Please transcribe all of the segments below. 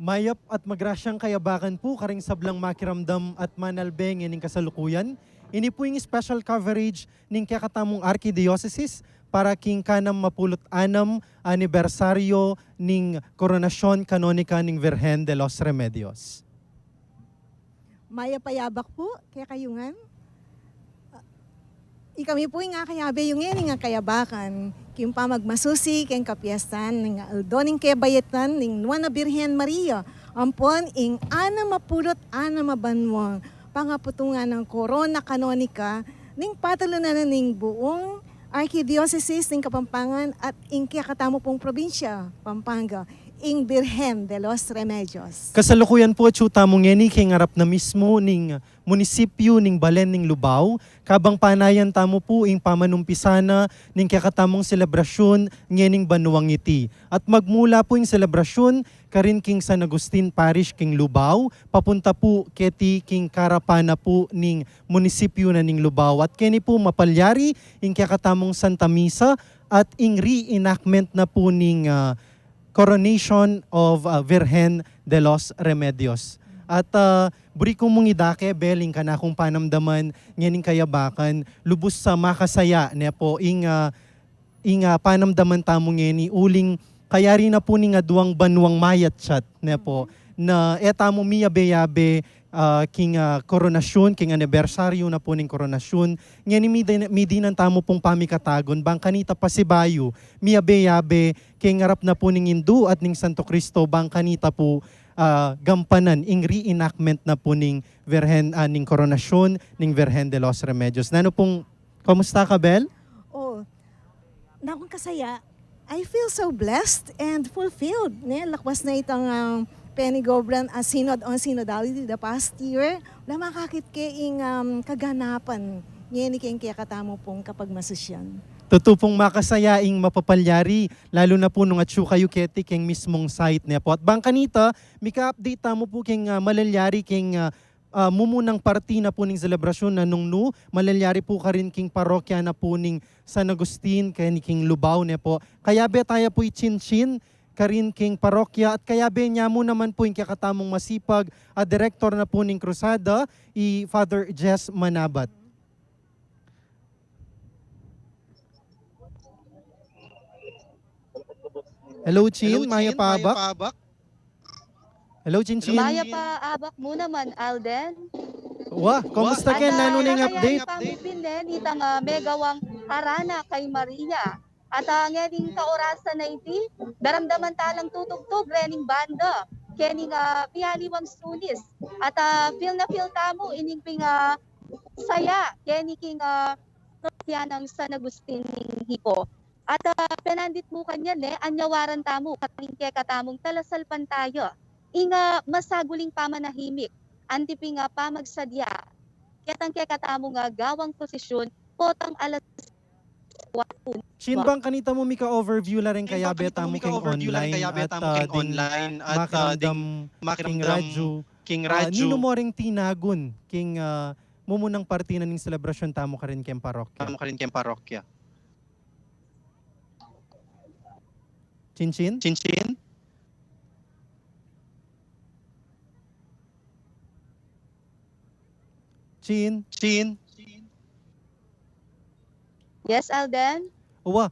Mayap at magrasyang kayabakan po karing sablang makiramdam at manalbeng ining kasalukuyan. Ini po yung special coverage ning kakatamong Archdiocese para king kanam mapulot anam anibersaryo ning koronasyon kanonika ning Virgen de los Remedios. Maya payabak po, kaya kayungan. Ikami po nga kayabe yung nga kayabakan. Kim pa magmasusi, keng kapiestan, ning aldoning kaya bayetan, ning Nuana Birhen Maria. Ampon, ing ana mapulot, ana mabanwang. Pangaputungan ng korona kanonika, ning patalunan ning buong Archdiocese ng Kapampangan at ing kiyakatamo pong probinsya, Pampanga. Ing Birhen de los Remedios. Kasalukuyan po tsuta mong ngeni kay ngarap na mismo ning munisipyo ning Balen ning Lubao, kabang panayan tamo po ing pamanumpisana ning kakatamong selebrasyon ngening Banuang iti. At magmula po ing selebrasyon karin king San Agustin Parish king Lubao, papunta po keti king Karapana po ning munisipyo na ning Lubao. At keni po mapalyari ing kakatamong Santa Misa at ing reenactment na po ning Coronation of Virgen de los Remedios. At buri kong mong idake, beling ka na kung panamdaman nganing kayabakan, lubos sa makasaya niya po, ing panamdaman tamo ngeni, uling kayari na po ning duwang banwang mayat chat niya po, na etamo miyabe-yabe king koronasyon, king anibersaryo na po ning koronasyon. Ngani midinan tamo pong pamikatagon, bang kanita pasibayo, miyabe-yabe, king ngarap na po ning Hindu at ning Santo Cristo, bang kanita po gampanan, ing reenactment na po ning Virgen, ning koronasyon, ning Virgen de los Remedios. Nano pong, kamusta ka, Bel? Oh, nakong kasaya. I feel so blessed and fulfilled. Lakwas na itong Penny Gobran as Synod on Synodality the past year. Wala makakit ing kaganapan. Ngayon kayong kaya katamo pong kapag masusyan. Tutupong makasayaing mapapalyari, lalo na po nung atsu kayo keti keng mismong site niya po. At bang kanita, mika-update mo po keng malalyari keng mumunang party na po ning selebrasyon na nung malalyari po ka rin king parokya na po ning San Agustin, kaya ni king Lubao niya po. Kaya be tayo po i-chin-chin, karin king parokya at kaya be niya mo naman po yung kakatamong masipag at director na po ning Crusada, Father Jess Manabat. Hello, Chin. Maya Paabak. Hello, Chin. Maya Paabak mo naman, Alden. Wah, kumusta ken? Nano ning update? Pangupin din, itang megawang harana kay Maria. At ngayong kaorasan na iti, daramdaman talang tutugtog, rening banda, kening piyaliwang sunis. At feel na feel tamo, ining ping saya, kening yan ang San Agustin ning Hipo. At penandit mo kanyan, anyawaran tamo, kating katamong talasalpan tayo. Masaguling pamanahimik, antiping pamagsadya, ketang katamong gawang posisyon, potang alas. Chin bang kanita mo mika overview la rin kaya beta mo king online at makiramdam king radyo. Nino mo ring tinagun king mumunang party na ning selebrasyon tamo ka rin king parokya. Chin? Chin? Yes, Alden? Uwa,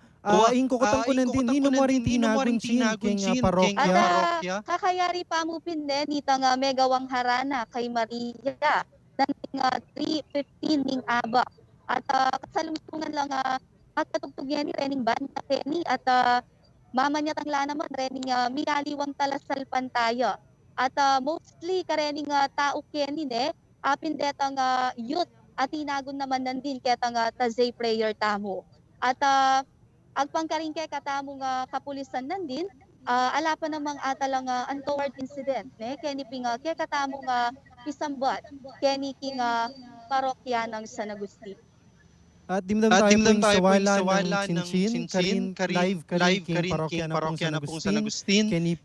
ing kukutang ko nandin, nino mo rin tinagun Chin king parokya. At kakayari pa mo pinde, nitang megawang harana kay Maria, ng 3:15 ning aba. At kasalungtungan lang at katugtugyan ni Rening Banda Kenny at mama niya tangla naman Rening miyaliwang talasalpan tayo. At mostly karening tao Kenny apindetang youth at tinagon naman nandin ketang tazay prayer tamo. At agpangkaring kay katamong kapulisan nandin, ala pa namang atalang untoward incident. Kaya ping kay katamong isambat, kaya king parokya ng San Agustin. At dimdam tayo po yung sawala ng Chinchin, Karin, live Karin, King Parokya na pong San Agustin, Kenny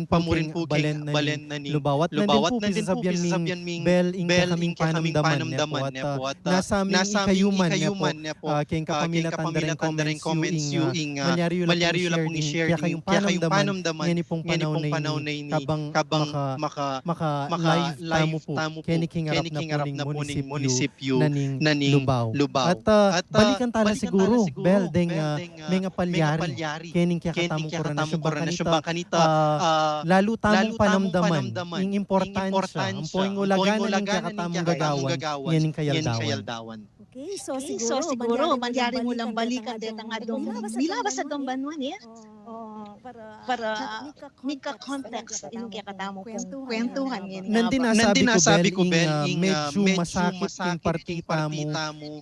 Pamurin po King Balen na ning Lubawat na din po pisasabyan ming Bel kaming panamdaman na po at nasa aming kayuman na po King kapamilya tandaring comments yung malyariyo la pong i-share kaya kayong panamdaman ngani pong panahon na ini kabang maka-live tamo po Kenny King arap na po ning munisipyo na ning Lubaw. At balikan tala siguro, Bel, deng mga palyari, kening kaya katamong koronasyon kanita, lalo tamong panamdaman, yung importansya, ang poing ulaganan ng kaya katamong gagawan, yan yung kayaldawan. Okay, so siguro mangyari mo lang balikan din ang adong bilabas sa dong banwan para mika context yung kaya katamo kwentuhan yan. Nandin nasabi ko Ben, medyo masakit yung partita mo,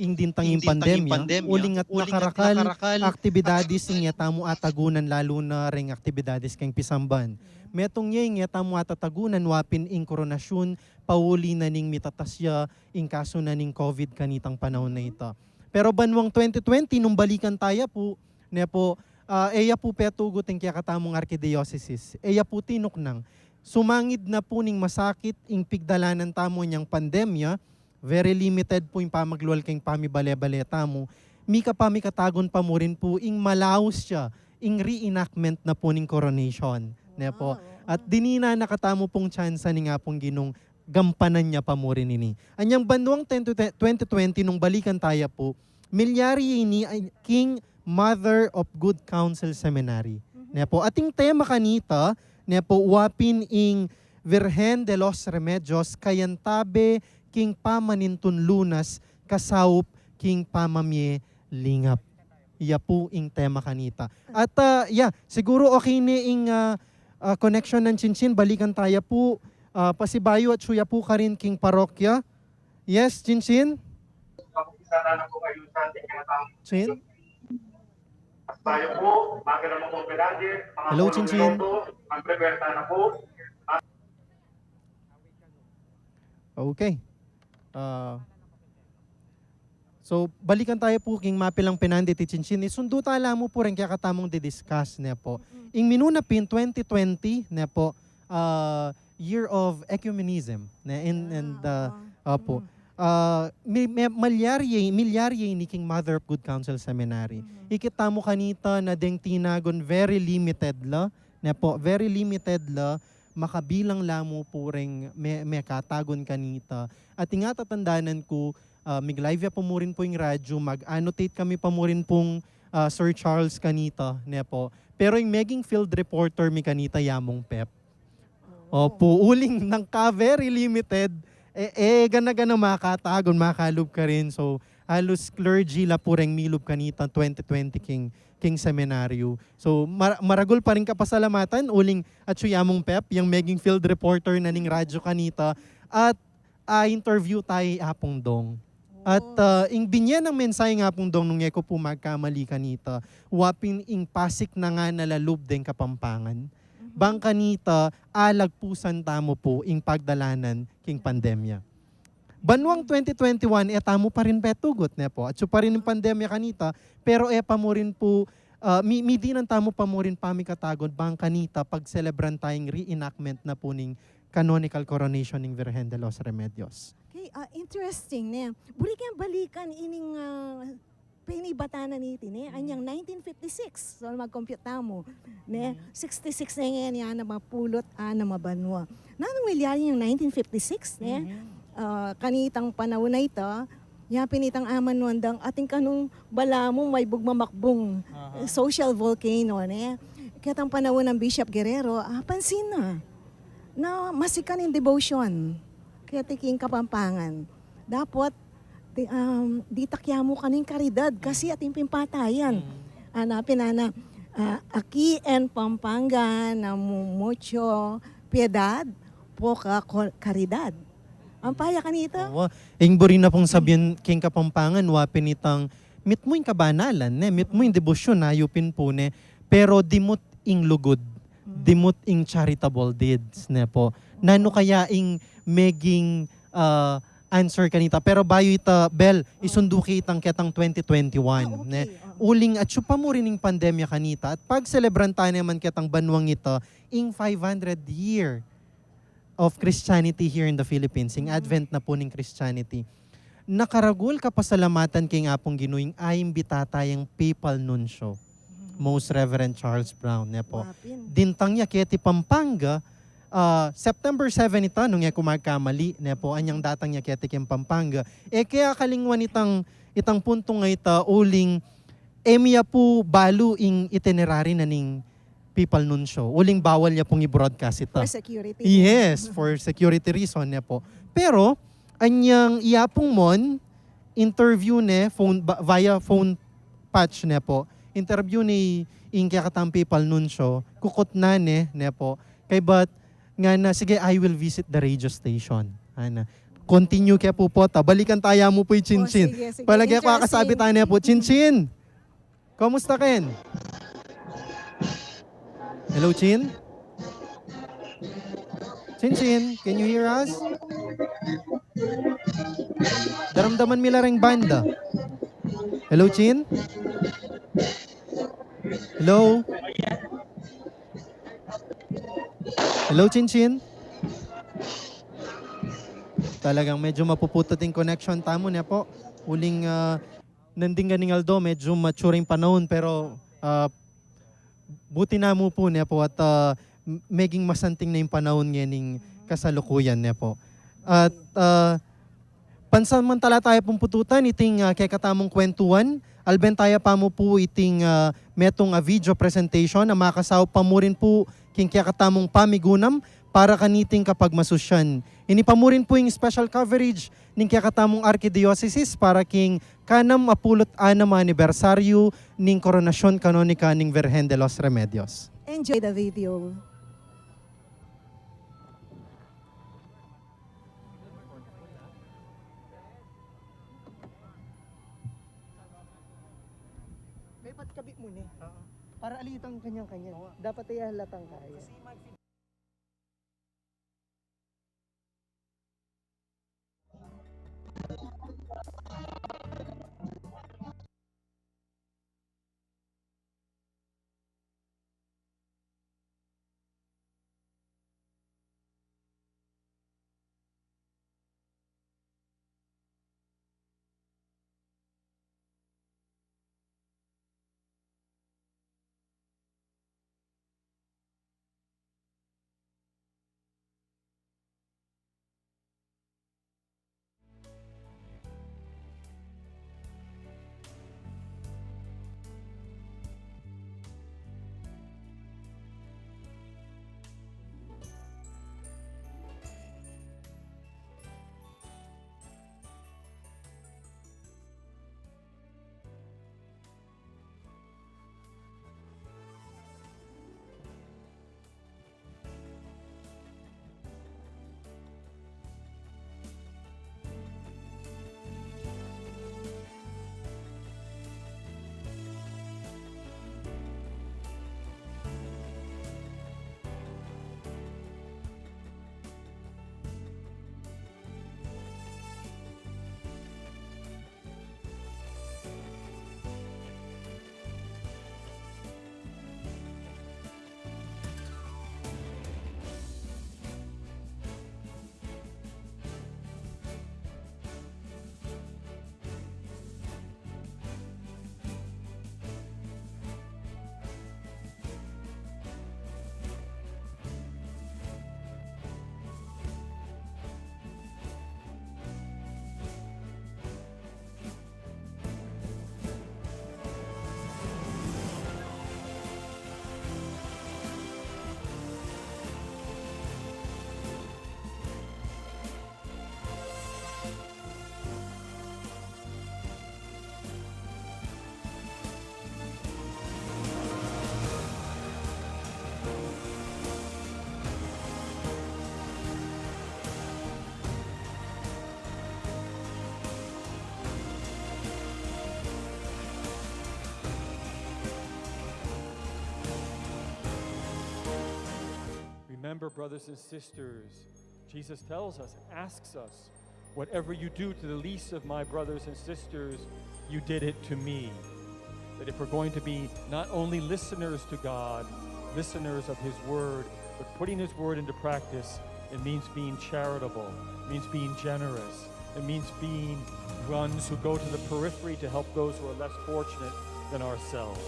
yung tanging pandemya, uling at nakarakal aktibidades yung tamo atagunan lalo na ring aktibidades kang pisamban. Metong yung tamo atatagunan wapin ing koronasyon, pauli na ning mitatasya ing kaso na ning COVID kanitang panahon na ito. Pero banwang 2020 nung balikan tayo po, eya po petugot ang kaya katamong arkidiocese. Eya po tinuknang. Sumangid na po ning masakit ing pigdalanan tamo niyang pandemya, very limited po yung pamagluwal kayong pamibale-baleta mo. Mika katagon pa mo rin po ing malaos siya, ing reenactment na po ning coronation. Po. At dinina nakatamo pong tsansa ni nga pong ginong gampanan niya pa mo rin ini. Anyang banduang 2020 nung balikan tayo po, milyari ini ay King Mother of Good Counsel Seminary. Po. Ating tema kanita, po, wapin ing Virgen de los Remedios, kayantabe King Pamanintun Lunas, kasaup King Pamamye Lingap. Iya po ing tema kanita. At siguro okay ni ing connection ng Chinchin, balikan tayo po. Pasibayo at suya po ka rin King Parokya. Yes, Chinchin? Chin? Tayo po, magandang mga kompedante, mga hello, Chinchin. mag-prepare na po. Okay. So, balikan tayo po king mapilang pinandi ti Chinchin. Sundo tala mo po rin kaya katamong didiscuss niya po. Ing minunapin 2020 na po, Year of Ecumenism. Milyarye ni King Mother of Good Counsel Seminary. Ikita mo kanita na deng tinagon very limited la, very limited la, makabilang lamo po rin may katagon kanita. At nga tatandanan ko, mig-live po mo rin po yung radyo, mag-annotate kami pa mo rin pong Sir Charles kanita. Po. Pero yung maging field reporter mi kanita yamong Pep. Opo, uling ng very limited, gana makatagon, makalub ka rin. So, halos clergy la po rin milub kanita 2020 King Seminaryo. So, maragol pa rin kapasalamatan, uling at suyamong Pep, yung maging field reporter na ning radyo kanita, at interview tayo apong dong. At ing binyan ng mensahe nga pong dong nung eko po magkamali kanita, wapin ing pasik na nga nalalub din Kapampangan. Bang kanita, alagpusan tamo po ing pagdalanan king pandemya. Banwang 2021, tamo pa rin petugot po. At so pa rin yung pandemya kanita, pero pa mo rin po, di nang tamo pa mo rin pamikatagon, bang kanita, pag-celebran tayong reenactment na po ning canonical coronation ng Virgen de los Remedios. Okay, interesting ne. Balikan ining pinibatanan niti ne anyang 1956 so mag-compute mo ne 66 na yan na mapulot na mabanwa. Nanong milyari yung 1956 ne kanitang panahon na ito pinitang aman wandang ating kanong bala mo may bugmamakbong social volcano ne. Katang panahon ng Bishop Guerrero pansin na masikan in devotion kaya tiking Kapampangan. Dapat di takya mo kaning karidad kasi ating pimpatayan. Hanapin aki en Pampanga na mucho piedad poka karidad. Ang paya kanita. Ingbo rin na pong sabihin king Kapampangan wapin itang mit mo yung kabanalan, mit mo yung debosyon ayupin po pero dimot ing lugod, dimot ing charitable deeds po. Nano kaya ing meging answer kanita. Pero bayo ita, Bel, isunduki itang ketang 2021. Ne? Uling at syupa mo rin ng pandemya kanita. At pag celebran tayo naman ketang banwang ito, ing 500 year of Christianity here in the Philippines, ing advent na po ng Christianity. Nakaragul ka pasalamatan kay ngapong ginuing aimbita tayong papal nuncio, Most Reverend Charles Brown. Ne po. Dintang niya kaya ti Pampanga, September 7 ito, nung niya kumagkamali, ne po, anyang datang niya kaya ti Pampanga. Kaya kalingwan itang punto nga ita, uling, emiya po balu ing itinerary na ning papal nuncio. Uling bawal niya pong i-broadcast ito. For security. Yes, for security reason niya po. Pero, anyang iyapong mon, interview ne, via phone patch niya po, interview ni ing kakatang papal nuncio, kukot na ne po, kay but, nga na, sige, I will visit the radio station. Ana. Continue kaya po po, balikan tayo mo po yung Chinchin. Sige. Palagi ako kakasabi tayo niya po, Chinchin! Kamusta Ken? Hello, Chin? Chinchin, can you hear us? Daramdaman mila ring banda. Hello, Chin? Hello? Hello, Chinchin? Talagang medyo mapuputot yung connection tamo niya po. Uling nanding ganing Aldo, medyo maturing panahon pero buti na mo po niya po at maging masanting na yung panahon niya ning kasalukuyan niya po. At pansamantala tayo pong pututan iting kay katamong kwentuhan. Alben tayo pa mo po iting metong video presentation na makasaw pa mo rin po king kaya katamong pamigunam para kaniting kapag masusyan. Inipamurin po yung special coverage ning kaya katamong Archdiocese para king kanam apulot anam anibersaryo ning koronasyon kanonika ning Virgen de los Remedios. Enjoy the video. Dapat kabit mo ni. Para alitang kanyang-kanya. Dapat ay halatang kaya. Remember, brothers and sisters, Jesus tells us, asks us whatever you do to the least of my brothers and sisters, you did it to me. That if we're going to be not only listeners to God, listeners of His Word, but putting His Word into practice, it means being charitable, it means being generous, it means being ones who go to the periphery to help those who are less fortunate than ourselves.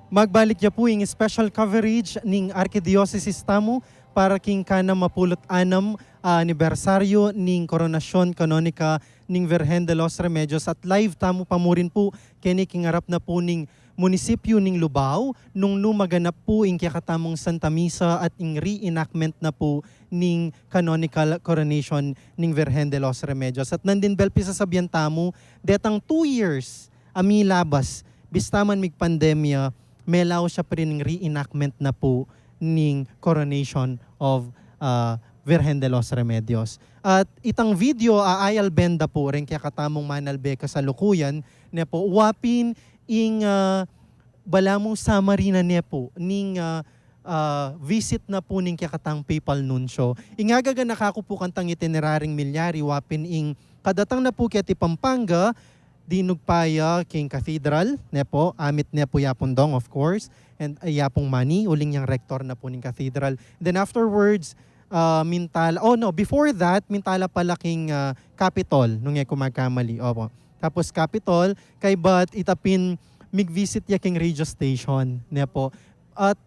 Magbalik niya po yung special coverage ning Arkidiocese tamo para king kana mapulot anam anibersaryo ning koronasyon kanonika ning Virgen de los Remedios at live tamo pamurin po kini king harap na po ning munisipyo ning Lubao nung lumaganap po ing kakatamong Santa Misa at ing reenactment na po ning canonical coronation ning Virgen de los Remedios. At nandin belpi sa sabyan tamo detang 2 years ami labas bistaman mig pandemya melaw siya pa rin ng reenactment na po ning coronation of Virgen de los Remedios. At itang video aayal benda po rin kaya katamong manalbe kasalukuyan na po wapin ing balamong Samarina niya po ning visit na po ning kaya katang papal nuncio. Ingagaga nakakupukan tang itineraring milyari wapin ing kadatang na po kaya ti Pampanga dinugpaya king cathedral ne po amit ne po yapon dong of course and yapong mani uling yang rector na po ning cathedral. Then afterwards before that mintala pala king Capitol nung ko magkamali opo. Tapos Capitol kay but itapin mig-visit ya king radio station ne po. At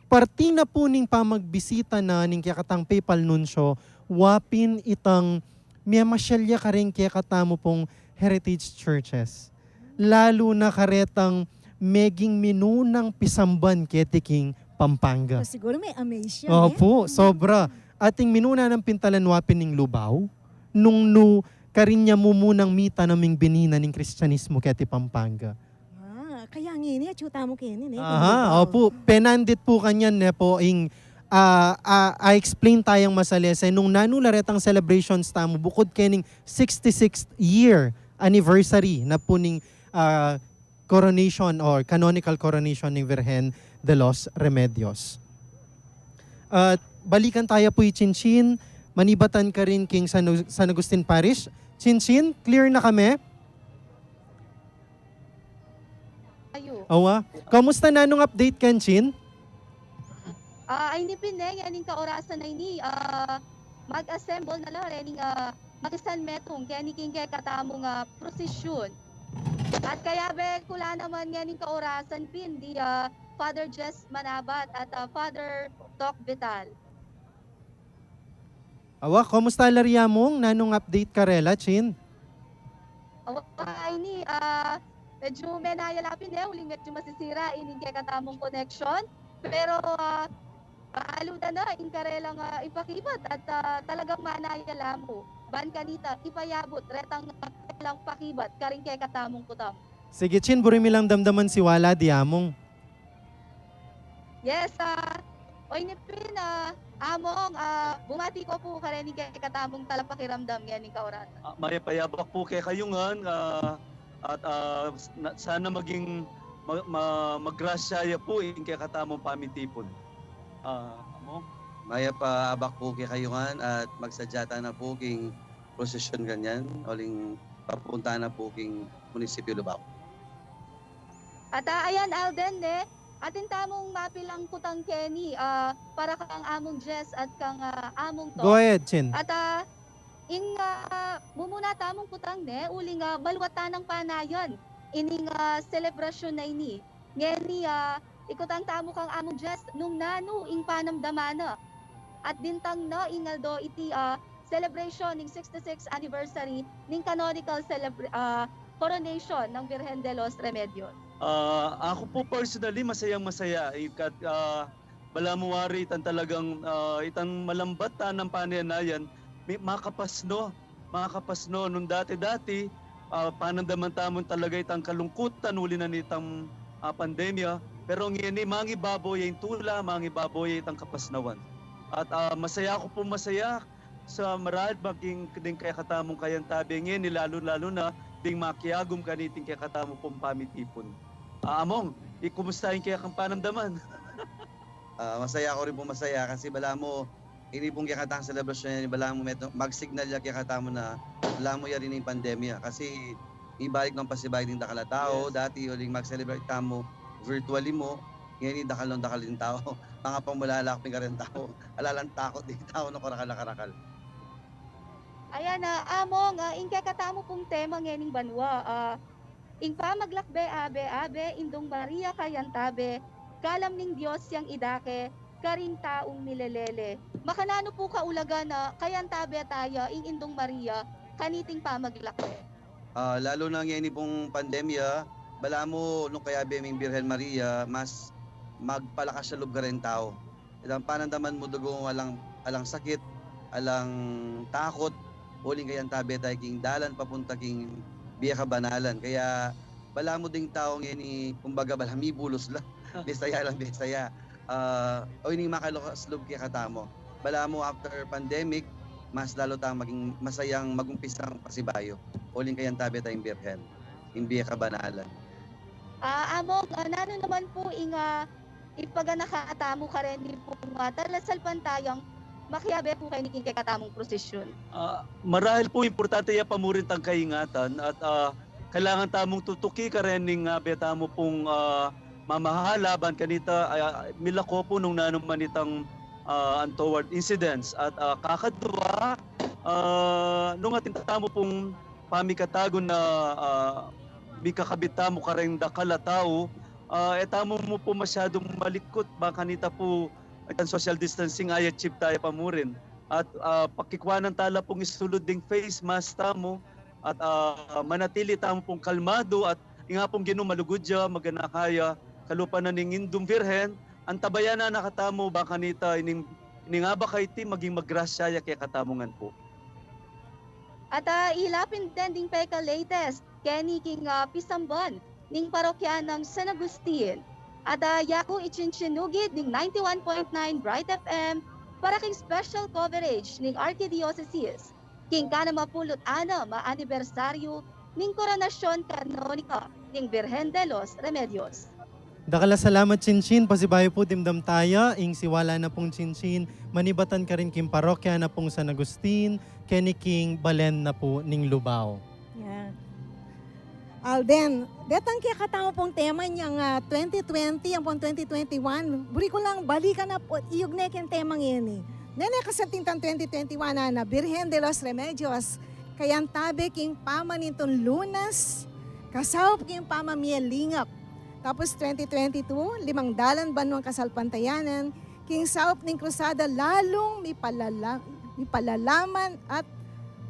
parti na po ning pamagbisita na ning kakatang papal nuncio wapin itang miyamasyalya ka rin kaya katamo pong heritage churches. Lalo na karetang meging minunang pisamban ketiking Pampanga. Siguro may amaze yun Opo, sobra. Ating minuna ng pintalanwapin ng Lubao, nung karinya mo munang mita naming binina ng Kristyanismo keti Pampanga. Kaya ngini, chuta mo kini. Aha, opo. Penandit po kanyan ne po ing I-explain tayong masalesa nung nanularetang celebrations tamo bukod kening 66th year anniversary na po ning coronation or canonical coronation ng Virgen de los Remedios. At balikan tayo po Chinchin, manibatan ka rin king San Agustin Parish. Chinchin, clear na kami? Ayo. Awa, kamusta na nung update Kenchin? Ay ni Pineng, aning kaorasan na ini, mag-assemble na lang, aning mag-isan metong, kaya ni king kaya katamong prosesyon. At kaya be, kula naman nga ning kaorasan pin, di Father Jess Manabat at Father Doc Vital. Awa, kamusta larya mong nanong update karela, Chin? Ay ni, medyo menayalapin uling medyo masisira, ining kaya katamong connection. Pero, paaluda na, inkarelang ipakibat at talagang manayala mo. Ban kanita, ipayabot, retang lang pakibat, karing kay katamong kutam. Sige, Chin, burimi lang damdaman si Wala, diamong. Yes, oy nipin, among, bumati ko po karing kay katamong talapakiramdam yan ng kaorasan. Maya payabak po kay kayungan at sana maging magrasya po yung kay katamong pamintipon. Amo? Maya pa abak po kay kayungan at magsadyata na po king prosesyon ganyan oling papunta na po king munisipyo Lubao. At ayan Alden atin tamong mapilang kutang Kenny para kang among Jess at kang among to. Go ahead, Chin. At mumuna tamong kutang uling balwatan ng panayon ining selebrasyon na ini. Ngeni ikutan tamo kang among Jess nung nanu ing panamdamana. At dintang na ingaldo iti celebration ng 66th anniversary ng canonical coronation ng Virgen de los Remedios. Ako po personally masayang-masaya ikat balamuwari itan talagang itang malambat ng pananayan makapasno nung dati-dati panandaman tamon talaga itang kalungkutan uli na nitang pandemya pero ngayon mangi baboy yung tula mangi baboy itang kapasnawan. At masaya ako po masaya sa marahil maging ding kaya katamong kayang tabi ngayon, lalo-lalo na ding makiagum kaniting kaya katamo pong pamitipon. Among, ikumustahin kaya kang panamdaman? Masaya ako rin po masaya kasi bala mo, ini pong kaya celebration yan, bala mo mag-signal ya kaya katamo na bala mo ya rin yung pandemya. Kasi ibalik ng pasibay din dakala tao, dati uling mag-celebrate tamo virtually mo, ngayon dakal din tao. Mga pamulalak ka rin tao, alalang takot din tao no karakal-karakal. Ayan na, among, ingke katamo pong tema ngening banwa. Ing pamaglakbe abe indong Maria kayantabe, kalam ning Diyos yang idake, karing taong nilelele. Makanano po kaulaga na kayantabe tayo ing indong Maria, kaniting pamaglakbe. Lalo na ngayon pong pandemya, bala mo nung kaya Beming Birhen Maria, mas magpalakas sa loob ka rin tao. Ang panandaman mo dugo alang sakit, alang takot, huling kayang tabi tayo king dalan papunta king biya kabanalan. Kaya bala mo ding tao ngayon kumbaga balami bulos lang, besaya lang besaya. O ini makalokas loob kaya katamo. Bala mo after pandemic, mas lalo tayong maging masayang magumpisang pasibayo. Huling kayang tabi tayong Birhen, yung biya kabanalan. Among, nano naman po ipaga nakaatamo ka rin din po talasal pantayang makiabe po kayo ni katamong prosesyon. Marahil po importante ya pamurin tang kaingatan at kailangan tamong tutuki ka rin ng betamo pong mamahalaban kanita milako po nung nanuman itang untoward incidents at kakadwa nung ating tamo pong pamikatagon na mikakabita mo ka rin dakala tao etamo mo po masyadong malikot ba kanita po ang social distancing ay achieve tayo pamurin at pakikwanan tala pong isulod ding face mask tamo at manatili tamo pong kalmado at nga pong ginumalugudya maganakaya kalupa na ning indong Birhen ang tabayan na nakatamo ba kanita iningaba kay ti maging magrasya kay katamungan po. At ilapin din ding peka latest Kenny king Pisambon ning parokya ng San Agustin. At yaku ichinsinugid ning 91.9 Bright FM para king special coverage ning Archdiocese king kanamapulot anibersaryo ning koronasyon kanonika ning Birhen de los Remedios. Dakala salamat Chinchin, pasibayo po dimdam taya, ing siwala na pong Chinchin, manibatan ka rin king parokya na pong San Agustin, Kenny King Balen na po ning Lubao. Yeah. Alden, detang kaya katama pong tema niyang 2020, ang pong 2021. Buri ko lang, balikan na po, iyugnek yung temang yan eh. Nene kasating tang 2021 na Birhen de los Remedios, kayang tabi king pamaninton lunas, kasawap king pamamiyelingap. Tapos 2022, 5 dalan banwang kasalpantayanan, king sawap ning krusada lalong mipalalaman at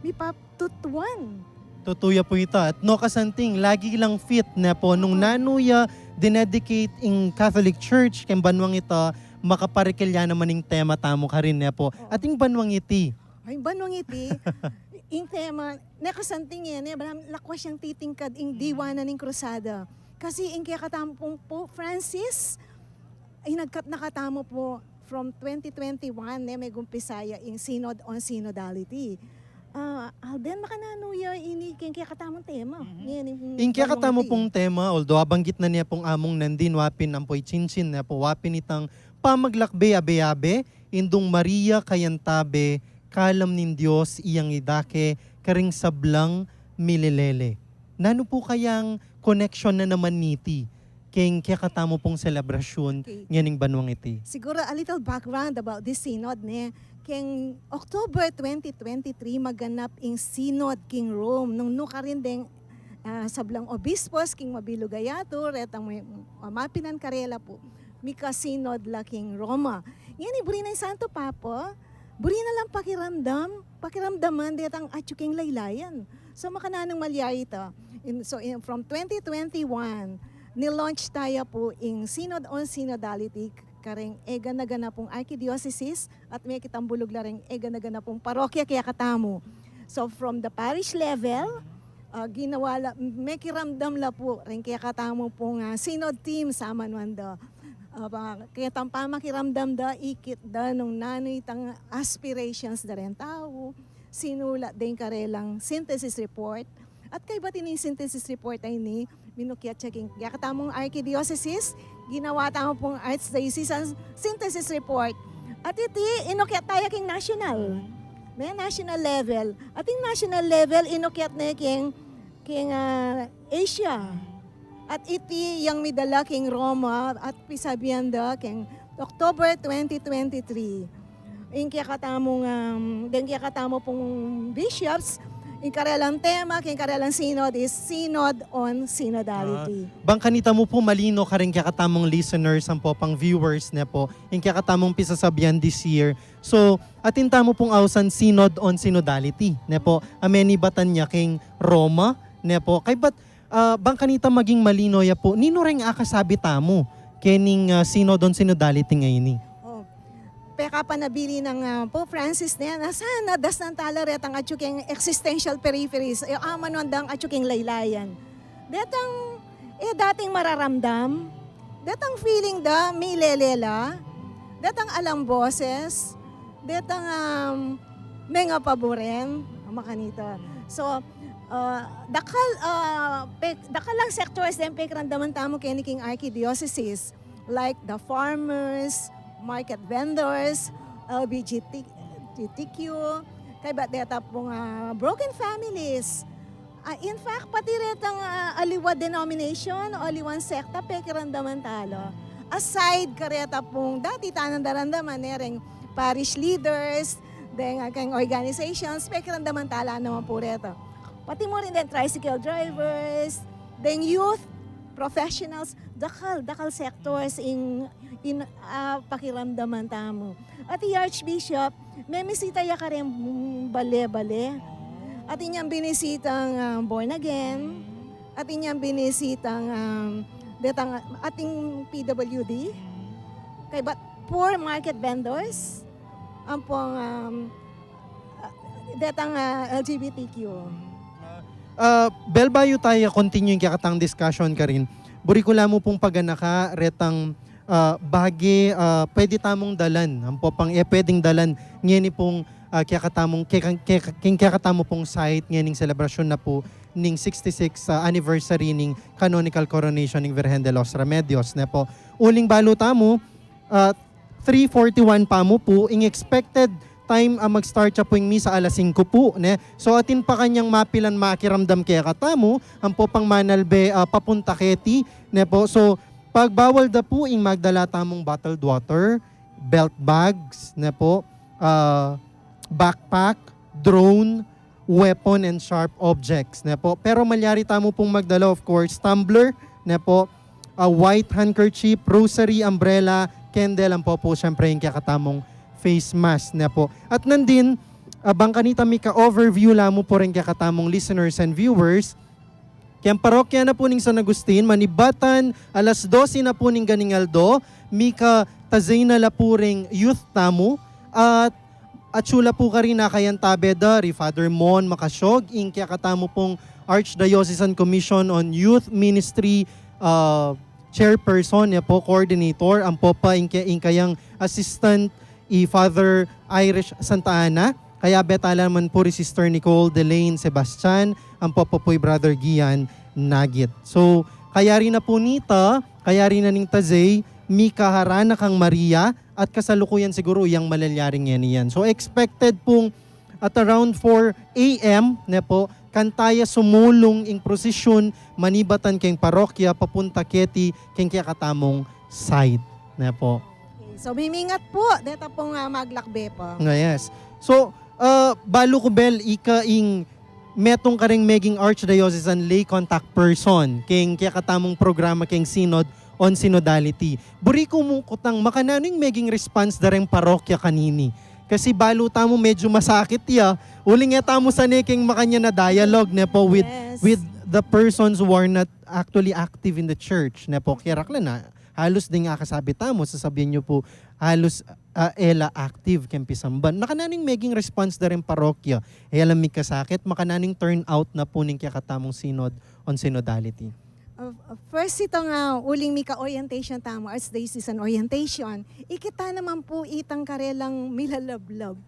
mipatutuan. Tutuya po ito. At no kasanting, lagi lang fit na po nung nanuya dinedicate in Catholic Church kay banwang ito, makaparikilya naman yung tema tamo ka rin na po. At yung banwang iti. Ay, banwang iti, yung tema, nakasanting yan, lakwas siyang titingkad yung diwana ng krusada. Kasi yung kaya katamo pong Pope Francis, ay nakatamo po from 2021, may gumpisaya yung Synod on Synodality. Alden, makananuya ini kaya katamong tema. Ing kaya katamo pong tema, although abanggit na niya pong among nandin, wapin ang po'y chinchin na po, wapin itang pamaglakbe abe-abe, indong Maria kayantabe, kalam nin Diyos iyang idake, karing sablang mililele. Nano po kayang connection na naman niti, kaya katamo pong selebrasyon nganing banwang iti? Siguro a little background about this synod ne. King October 2023 maganap ing Synod king Rome nung nukarin ding sablang obispos king Mabilugayato retang mapinan karela po mika Synod la king Roma. Yan iburi na yung Santo Papa, buri na lang pakiramdaman detang atyo king laylayan. So makananong malyarita. From 2021 nilaunch tayo po ing Synod on Synodality kareng ega na gana pong Archdiocese at may kitambulog la ring ega na gana pong parokya kaya katamo. So from the parish level, may kiramdam la po rin kaya katamo pong synod team sa Manwanda. Kaya tang pamakiramdam da, ikit da, nung nanoy tang aspirations da rin tao, sinulat din karelang synthesis report. At kay ba't ini synthesis report ay ni, minukyat checking, kaya katamong archdiocese, ginawa tamo pong archdiocese synthesis report. At iti, inukyat tayo king national. May national level. At yung national level, inukyat na king Asia. At iti yung midala king Roma at pisabihan da king October 2023. Yung kaya katamo pong bishops, yung karelang tema, yung karelang synod is Synod on Synodality. Bang kanita mo po malino ka rin kakatamong listeners, ang po pang viewers na po, yung kakatamong pisasabihan this year. So, atinta mo pong ausan Synod on Synodality, na po, ameni batan niya king Roma, na po, kay ba't bang kanita maging malino ya po, nino rin akasabi tamo, kening Synod on Synodality ngayon ni? Peka panabili ng Pope Francis na yan, sana das ng talaret ang atsuking existential peripheries, amanon dang atsuking laylayan. Datang, dating mararamdam, datang feeling da, may lelela, datang alam boses, datang mga paboren, makanita. So, dakal lang sectors din pekrandaman tamo keniking archdiocese, like the farmers, market vendors, LGBTQ, kay ba't deta pong broken families. In fact, pati retang aliwa denomination o aliwan sekta, pekirandaman talo. Aside kareta pong dati tanandarandaman, nereng parish leaders, then kang organizations, pekirandaman tala naman po reto. Pati mo rin din tricycle drivers, then youth, professionals, dakal sectors in pakiramdaman tamo. At the Archbishop, may misita ya ka rin bale-bale. At inyang binisitang born again. At inyang binisitang ating PWD. Kay but poor market vendors. Ang pong LGBTQ. Belbayo tayo, continue yung kakatang discussion ka rin. Burikula mo pong paganaka, retang bagi, pwede tamong dalan. Ang po pang pwedeng dalan, ngayon pong kakatamo pong site, ngayon celebration na po ning 66 anniversary ning canonical coronation ng Virgen de los Remedios. Na po, uling balo tamo, 3:41 pa mo po, ing expected time mag-start siya po yung misa alas 5 po. Ne? So atin pa kanyang mapilan makiramdam kaya katamo, ang po pang manalbe papunta keti. Ne po. So pagbawal da po yung magdala tamong bottled water, belt bags, ne po, backpack, drone, weapon and sharp objects. Ne po. Pero malyari tamo pong magdala of course, tumbler, ne po, a white handkerchief, rosary, umbrella, candle, ang po syempre yung kakatamong face mask na po. At nandin, bang kanita mika overview lamo po rin kakatamong listeners and viewers. Kaya parokya na po ning San Agustin, manibatan, alas 12 na po ning Ganingaldo, mika tazay na la po ring youth tamo, at sula po ka rin na kayan tabeda, Father Mon Makasyog, ing kaya katamo pong Archdiocesan Commission on Youth Ministry chairperson, ya po, coordinator, ang po pa ing kayang assistant Father Irish Santa Ana, kaya betala man po Sister Nicole Delaine Sebastian, ang popoy Brother Gian Nagit. So, kaya rin na po nita, kaya rin na ning Tazay, Mika Harana kang Maria, at kasalukuyan siguro yung malalyaring yan. So, expected pong at around 4 a.m. na po, kantaya sumulong ing prosesyon, manibatan keng parokya, papunta keti, keng kaya katamong site. Na po. So, mimingat po. Dito pong maglakbe po. Yes. So, balo ko bel, ika-ing metong ka rin maging Archdiocesan lay contact person, keng kaya katamong programa keng Synod on Synodality. Buri ko mo kutang makananing maging response da rin parokya kanini. Kasi balo tamo medyo masakit ya. Uling nga tamo sa neking makanya na dialogue na po with the persons who are not actually active in the church. Na po, kaya rakla na. Halos din nga kasabi tamo, sasabihin nyo po, halos ela active kempisamban. Makananing maging response da rin parokya. Ela may kasakit, makananing turn out na po ning kaya katamong Synod on Synodality. First ito nga, uling mika orientation tamo, Archdiocese orientation. Ikita naman po itang karelang milalablab.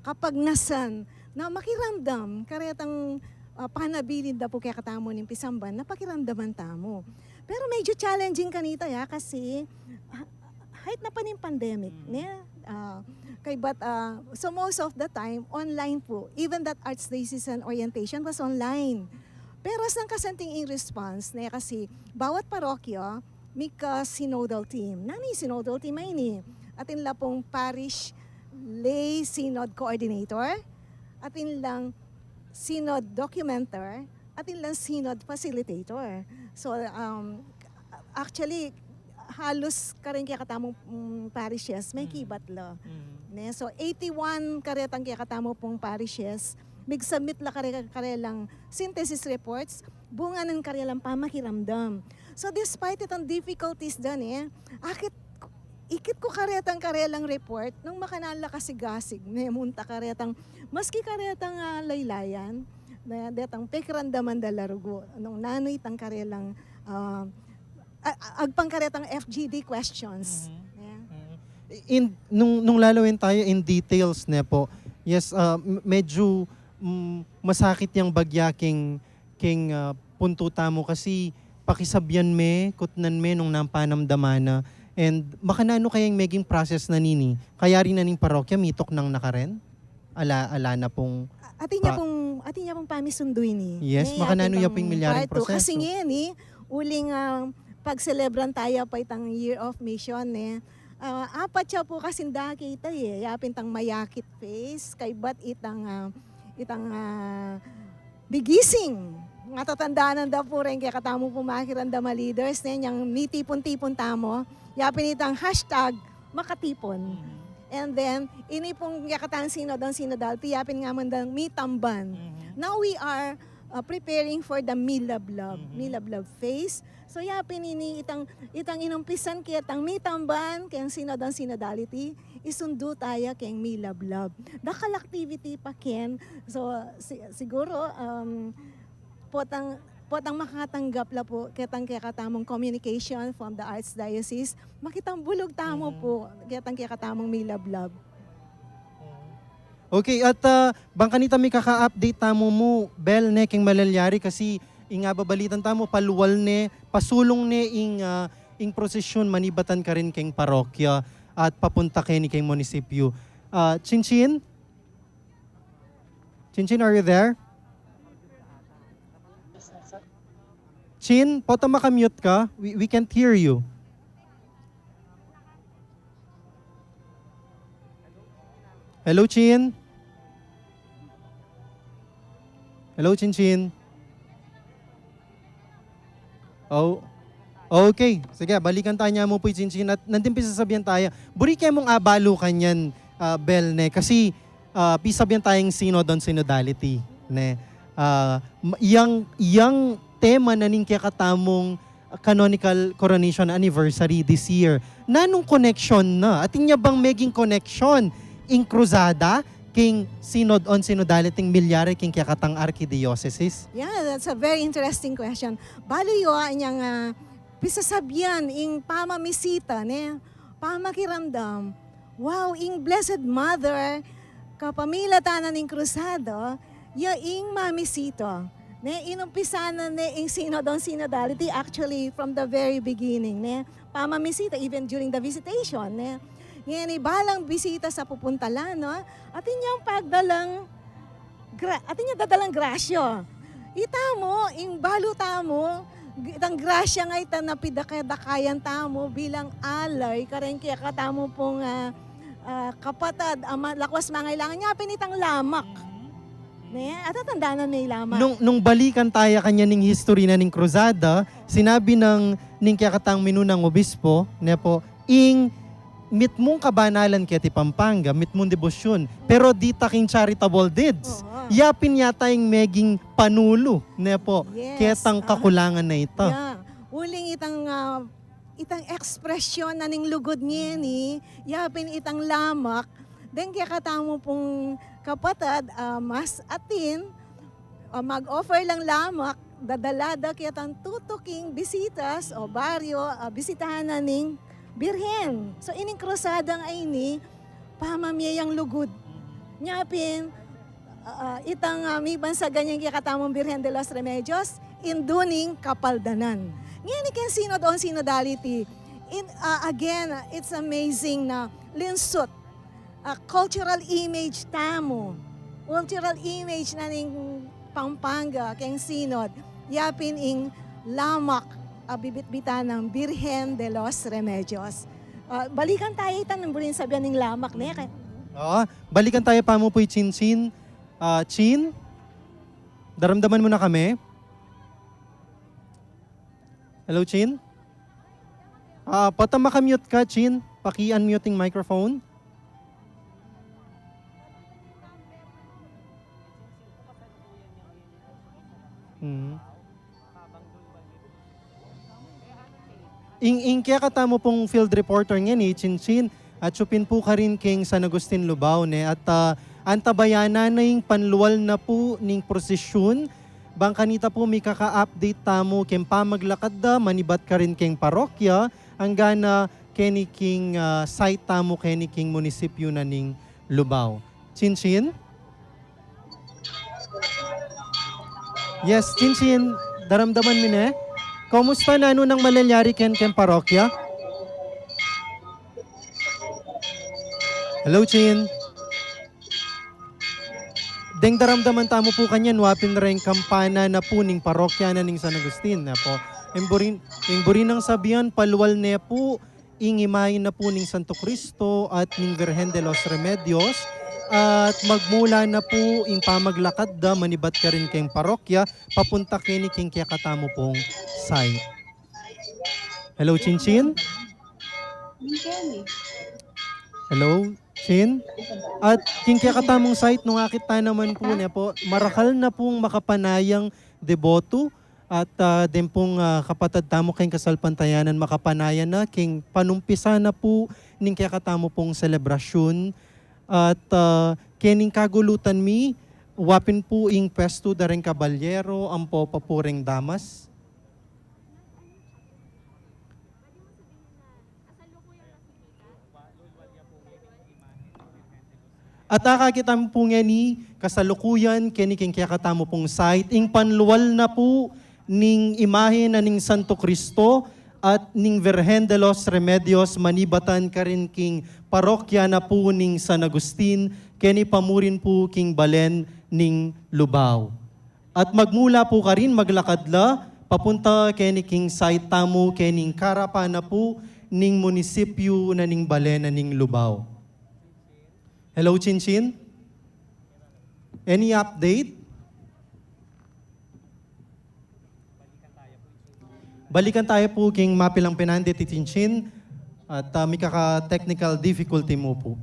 Kapag nasan, na makiramdam, karetang panabilin da po kaya katamo ng pisamban, na pakiramdaman tamo. Pero medyo challenging kanita ya, kasi kahit na pa ng pandemic, so most of the time, online po. Even that Archdiocese orientation was online. Pero sang kasanting in response, kasi bawat parokya, may synodal team. Nani synodal team ay ni? Atin lang pong parish lay synod coordinator, atin lang synod documenter, atin lang synod facilitator. So actually, halos karing kaya katamong parishes, may kibatla. So 81 karetang kaya katamo pong parishes, mig-submit la karelang synthesis reports, bunga ng karelang pamakiramdam. So despite itong difficulties dan ikit ko karelang report, nung makanala kasigasig, munta karetang, maski karetang laylayan, na detang pekirandaman dalarugo, nung nanoy tang karelang, agpang karetang FGD questions. Nung lalawin tayo in details ne po, yes, medyo masakit yung bagya king punto tamo kasi pakisabyan me, kutnan me nung nampanamdamana. And makanano kayang maging process na nini? Kaya rin na ning parokya, mitok nang nakaren? Ala na pong... Atin niya pong pamisunduin ni. Yes, makanano niya pong milyaring proseso. Kasi ngayon uling pag-celebran tayo pa itang Year of Mission apat siya po kasinda kita yapin tang mayakit face, kay bat itang bigising. Nga tatandaan da po rin kaya katamo pumakiran da mga leaders yung nitipon-tipon tamo, yapin itang hashtag makatipon. And then, ini pong yakatang sinodality, yapin nga man dang mitamban. Now we are preparing for the Milablab phase. So yapin ini itang inumpisan kaya tang mitamban, kaya sinodality, isundo tayo kaya Milablab. Dakal activity pa ken, so siguro potang makatanggap la po ketang katamong communication from the Archdiocese, makitang bulog tamo po ketang katamong Milablab. Okay, at bang kanita may kaka-update tamo mo, Bel, ne, king malalyari kasi inga babalitan tamo, paluwal ne, pasulong ne ing prosesyon, manibatan ka rin king parokya at papunta kayo ni king munisipyo. Chinchin? Chinchin, are you there? Chin, pota makamute ka. We can't hear you. Hello, Chin? Hello, Chin. Oh, okay. Sige, balikan tayo niya mo po, Chin. At nandun pisasabihan tayo. Buri kayo mong abalo kanyan, Bel, ne? Kasi pisabihan tayong synodality, ne? Yang tema na ning kaya katamong canonical coronation anniversary this year. Nanong connection na? Ating niya bang maging connection in krusada king synodality milyare king kaya katang archdiocese? Yeah, that's a very interesting question. Bali yo niyang pisasabyan ing pamamisita pamakiramdam. Wow, ing Blessed Mother kapamila tanan ing krusada, ya ing mamisita. Inumpisa na ing synodality actually from the very beginning. Pamamisita even during the visitation. Yan balang bisita sa pupuntala, no? Atin niyang dadalang grasyo. Itamo, ing balo tamo, itang grasya nga ita napidakadakayan tamo bilang alay, karen kaya katamo pong kapatad, lakwas mangailangan niya, pinitang lamak. At tatandaan na may laman. Nung balikan tayo kanya ning history na ning krusada, sinabi ng ning kaya minunang obispo, po, ing mit mong kabanalan kaya ti Pampanga, mit mong debosyon, pero di taking charitable deeds. Yapin yata yung meging panulo, po, Yes. kaya tang kakulangan na ito. Yeah. Uling itang ekspresyon na ning lugod niya yapin itang lamak, then kaya katamo pong kapatad, mas atin, mag-offer lang lamak, dadalada kaya tan tutuking bisitas o baryo, bisitahan na ning Birhen. So ining krusadang ay ni pamamiyang lugod. Nyapin, itang may bansa ganyan kikatamong Birhen de los Remedios, induning kapaldanan. Ngayon ikin sinod on synodality. Again, it's amazing na linsot, cultural image tamo, cultural image na ning Pampanga, keng sinod, yapin ing lamak, bibit-bitan ng Birhen de los Remedios. Balikan tayo itan ng burin sabihan ng lamak ne. Balikan tayo pa mo po Chin Chin. Chin, daramdaman mo na kami? Hello, Chin? Pata makamute ka, Chin. Paki-unmute yung microphone. Ing kaya katamo pong field reporter ngayon Chin Chin, at supin po ka rin king San Agustin Lubao ne, at antabayana na yung panluwal na po ning prosesyon, bang kanita po may kaka-update tamo king pamaglakad da, manibat ka rin king parokya, hanggang na keni king site tamo keni king munisipyo na ning Lubao. Chin Chin? Yes, Chin Chin, daramdaman mo ne? Kumusta na ano nang malalyari ken parokya? Hello, Chin. Deng daramdaman tamo po kanyan, wapin rin kampana na po ning parokya na ning San Agustin na po. Imburin ng sabihan, paluwal na po, ingimayin na po ning Santo Cristo at ning Virgen de los Remedios. At magmula na po ing pamaglakad da, manibat ka rin kayong parokya, papunta kini king kaya katamo pong site. Hello, Chin Chin? Hello, Chin? At king kaya katamong site, nung akita naman po niya po, marakal na pong makapanayang deboto at din pong kapatid tamo kayong kasalpantayanan makapanayan na king panumpisa na po ning kaya katamo pong selebrasyon. At kening kagulutan mi, wapin po ing pesto da rin kabalyero, ang po papureng damas. At akakita mo po nga ni kasalukuyan, keniking kaya katamo pong site, ing panluwal na po ning imahe na ning Santo Cristo, at ning Virgen de los Remedios manibatan ka rin king parokya na po ning San Agustin, keni pamurin po king balen ning Lubao. At magmula po ka rin maglakadla, papunta keni king saitamo kening karapa na po ning munisipyo na ning balen na ning Lubao. Hello, Chin Chin? Any update? Balikan tayo po king mapilang pinandi titinchin at may kaka-technical difficulty mo po.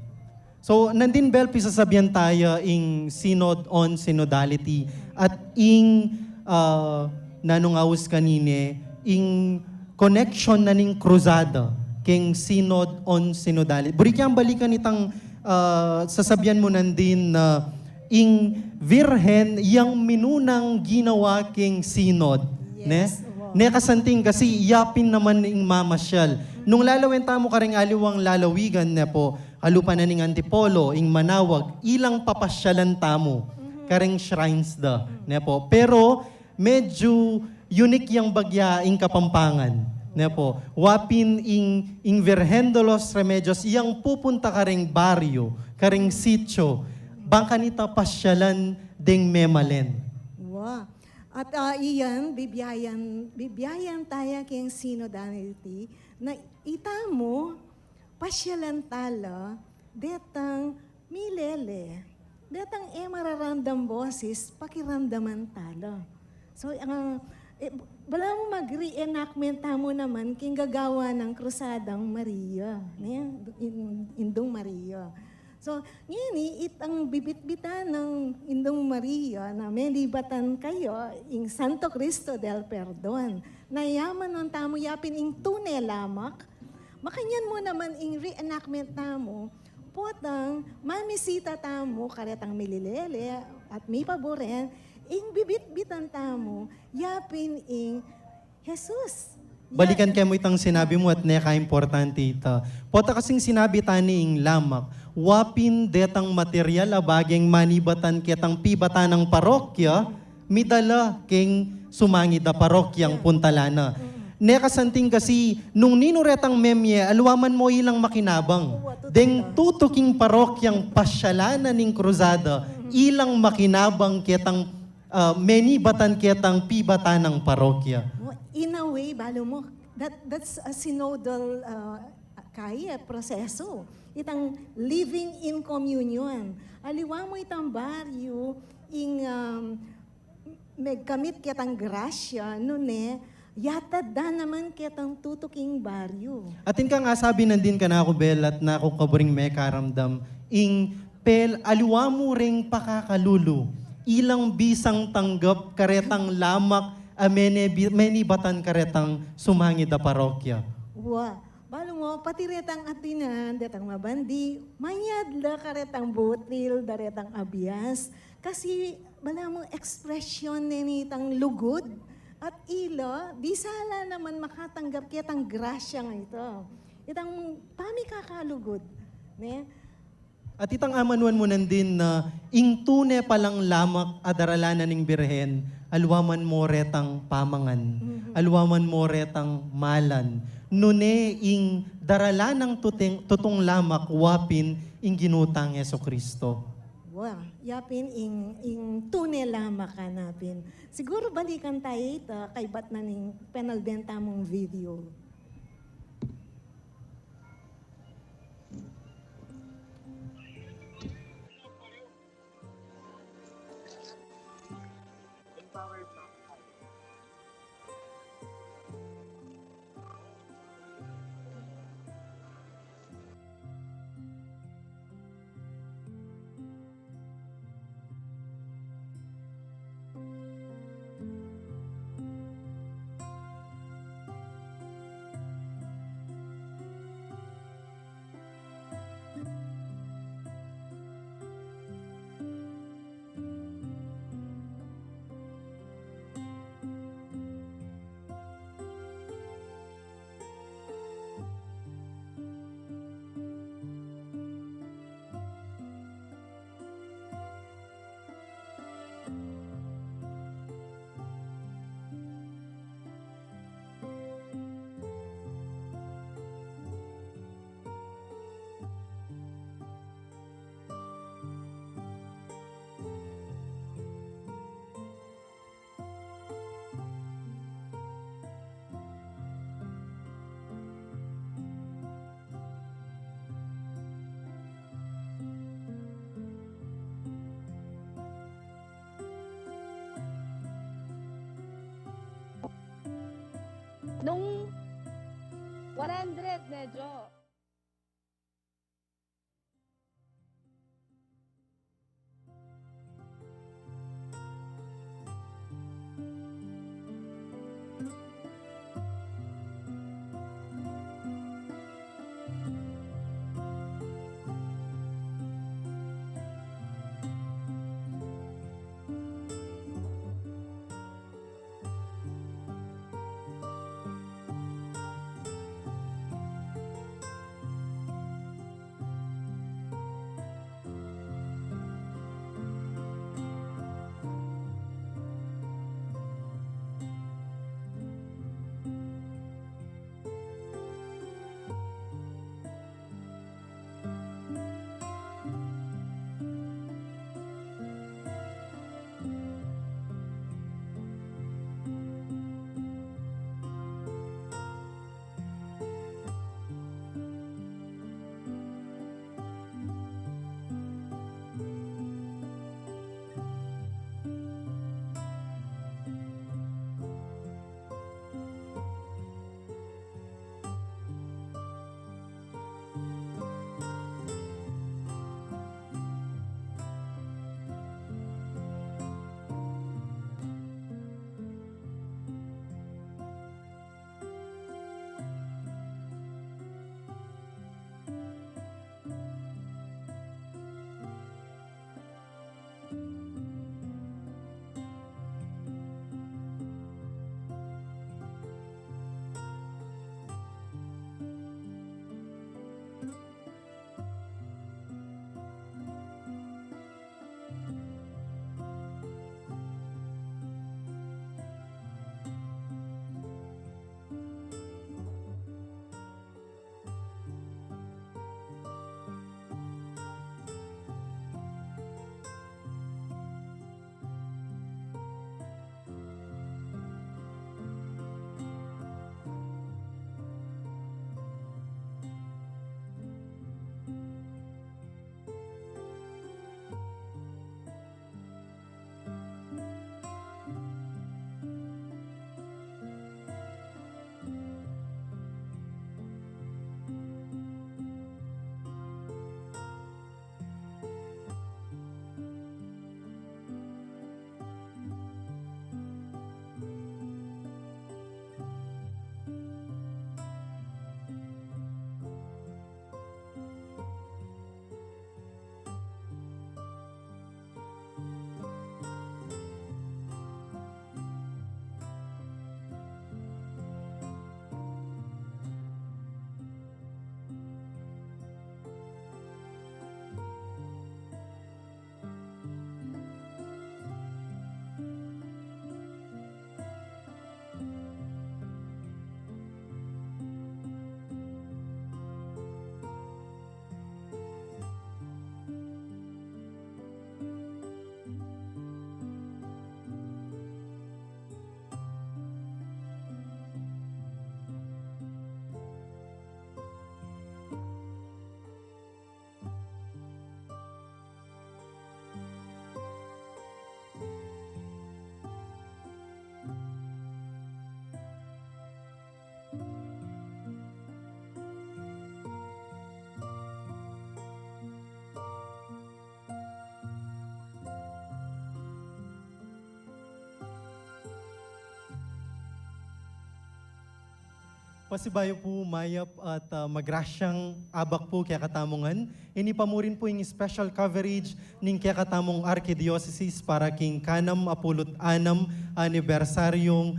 So, nandin Belpi sasabihan tayo ing synod on synodality at ing nanungawas kanine, ing connection na ning krusada king synod on synodality. Burikyang balikan itang sasabihan mo nandin na ing Virhen yang minunang ginawa king synod. Yes. Ne? Nekasanting kasi yapin naman ing mamasyal. Nung lalawin tamo karing aliwang lalawigan na po, kalupa na ning Antipolo, ing Manawag, ilang papasyalan tamo, karing shrines da. Ne po. Pero medyo unique yung bagya ing Kapampangan. Ne po. Wapin ing Virgen de los Remedios, iyang pupunta karing baryo, karing sitio, bangkanita pasyalan ding memalen. Wow. At iyan, bibiyayan tayo kayong synodality na itamo, pasyalan tala, detang milele, detang mararamdam boses, pakiramdaman tala. So, bala mo mag-reenactment mo naman king gagawa ng Krusadang Maria, Indong Maria. So, ngayon itang bibit-bitan ng Indong Maria na may libatan kayo ing Santo Cristo del Perdon. Nayaman ng tamo yapin ing tunay lamak. Makanyan mo naman ing reenactment tamo, potang mamisita tamo karetang mililele at may paboren, ing bibit-bitan tamo, yapin ing Jesus. Balikan kayo mo itang sinabi mo at neka-importante ita. Pota kasing sinabi tani ing lamak, wapin detang material abageng manibatan ketang pibata ng parokya, midala keng sumangi da parokyang puntalana. Nekasanting kasi, nung ninuretang memye, alwaman mo ilang makinabang. Deng tutuking parokyang pasyalana ning kruzada, ilang makinabang ketang menibatan ketang pibata ng parokya. In a way, balo mo, that's a synodal proseso. Itang living in communion. Aliwa mo itang baryo, ing megkamit kitang grasya, nune, yata da naman kitang tutuking baryo. Atin ka nga sabi nandin ka na ako, Bel, at na ako kabring may karamdam, ing pel, aliwa mo ring pakakalulu, ilang bisang tanggap karetang lamak, many batan karetang sumangi da parokya. Wa, balo mo, pati retang atinan, datang mabandi, manyadla karetang butil, daretang abias, kasi bala mo ekspresyon nitang lugod, at ilo, di sala naman makatanggap kitang grasya nga ito. Itang pamikakalugod. Ne? At itang amanuan mo nandin na ing tune palang lamak adaralanan ning birhen, alwaman mo retang pamangan, alwaman mo retang malan, nune ing daralanang tutong lamak wapin ing ginutang Yeso Kristo. Wow, yapin ing tune lama ka napin. Siguro balikan tayo ito kay bat na ning penalbenta mong video. Nung 100 medyo Pasibayo po mayap at magrasyang abak po kaya katamongan. Ini pa mo rin po yung special coverage ning kaya katamong Archdiocese para king kanam apulot anam anibersaryong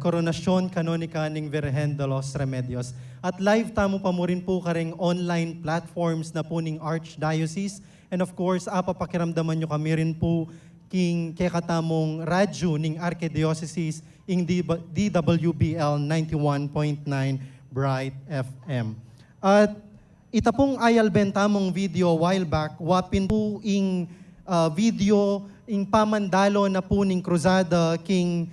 koronasyon kanonika ning Virgen de los Remedios. At live tamo pa mo rin po karing online platforms na po ning Archdiocese. And of course, papakiramdaman nyo kami rin po king kaya katamong radyo ning Archdiocese ing DWBL 91.9 Bright FM. At ita pong ayal bentamong video while back, wapin po ing video ing pamandalo na po ning krusada king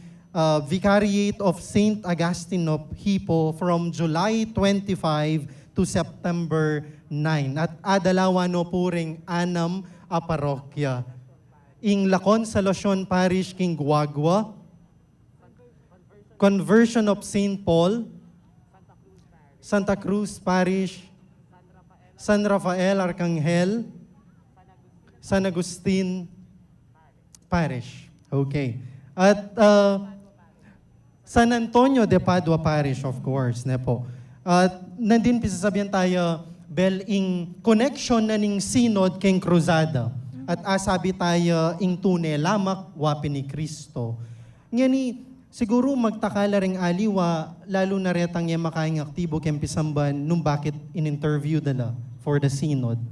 Vicariate of St. Augustine of Hippo from July 25 to September 9. At adalawa no po ring anam a parokya. Ing La Consolacion Parish king Guagua, Conversion of St. Paul, Santa Cruz Parish, San Rafael Arcangel, San Agustin Parish. Okay. At San Antonio de Padua Parish, of course, ne po. At nandin pisasabihan tayo, Bel, ing connection na ning synod king krusada. At asabi tayo ing tunay lamak wapi ni Kristo. Ngani, siguro magtakala ring aliwa, lalo na retang yung makaing aktibo kem pisamban nung bakit in-interview dala for the synod.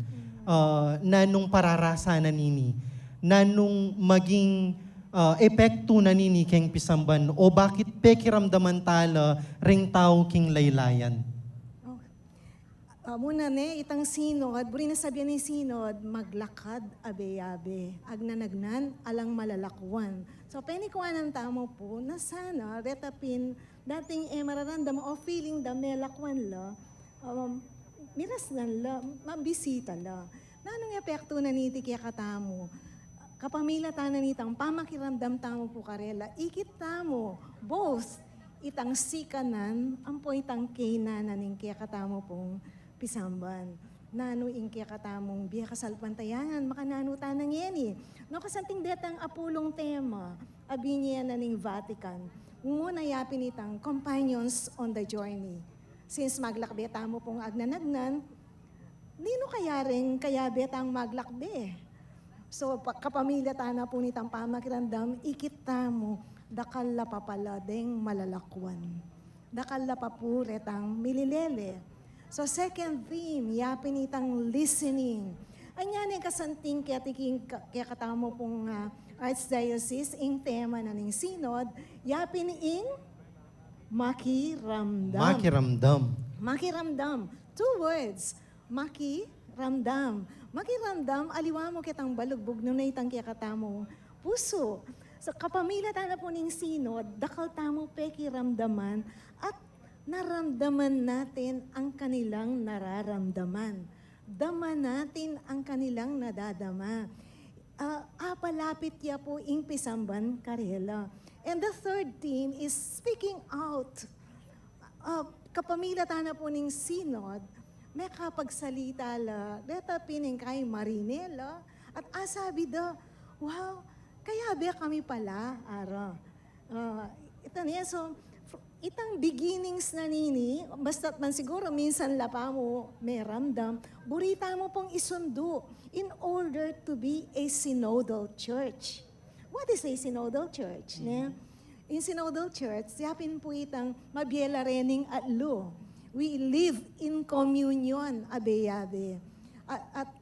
Na nung pararasa na nini, na nung maging epekto na nini keng pisamban, o bakit pekiramdaman tala ring tao king laylayan. Muna itang sinod, buri na sabihan ni sinod, maglakad abe-abe, agnanagnan, alang malalakwan. So, penikuan ng tamo po na sana, retapin, dating mararandam o feeling da may lakwan la, miras na la, mabisita la. Nanong epekto na niti kaya katamo, kapamila tanan itang pamakiramdam tamo po karela, ikit tamo, both, itang sikanan, ang po itang kainanan ng kaya katamo pong pisamban. Nano inki katamong biya kasalpantayangan, makanano tanang yan eh. No, kasanting detang apulong tema, abi niya na ning Vatican, muna yapin itang companions on the journey. Since maglakbe tamo pong agnanagnan, nino kaya rin kaya betang maglakbe? So, kapamilya tana po nitang pamakiramdam, ikit tamo, dakal la papala deng malalakwan. Dakal la papuretang mililele. So second theme, yapin itang listening. Anyan yung kasanting kaya katamo pong Archdiocese, ing tema na ning synod, yapin ing makiramdam. Makiramdam. Makiramdam. 2 words. Makiramdam. Makiramdam, aliwa mo kitang balugbog nung na itang kaya katamo puso. So kapamilya tana po ning synod, dakal tamo pekiramdaman at naramdaman natin ang kanilang nararamdaman. Dama natin ang kanilang nadadama. Apalapit ya po ing pisamban karela. And the third theme is speaking out. Kapamilya tana po ning synod, may kapagsalita la, deta pining kay Marinela, at asabi da, wow, kaya be kami pala, ara. Ito niya, so, itang beginnings na nini, basta't man siguro minsan lapa mo may ramdam, burita mo pong isundo in order to be a synodal church. What is a synodal church? In synodal church, yapin po itang mabiela rening atlo. We live in communion, abe-abe. At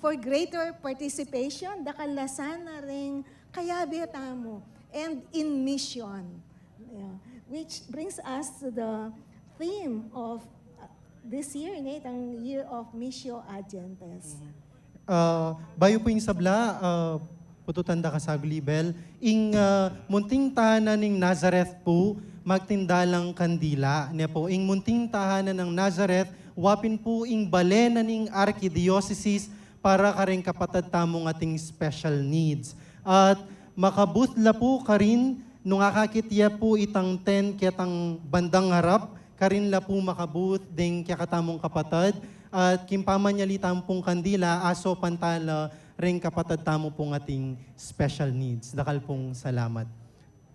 for greater participation, dakalasan na rin kayabe tamo, and in mission. Yeah. Which brings us to the theme of this year, ang Year of Missio Agentes. Bayo po yung sabla, pututan da kasaglibel, ing munting tahanan ng Nazareth po, magtindalang kandila. Ne po, ing munting tahanan ng Nazareth, wapin po ing balena ng Archdiocese para karing kapatad tamong ating special needs. At makabutla po karin, nung akakitya po itang 10 kitang bandang harap, karin la po makabut ding kya katamong kapatad, at kimpamanyalitan pong kandila, aso pantala, ring kapatad tamo pong ating special needs. Dakal pong salamat.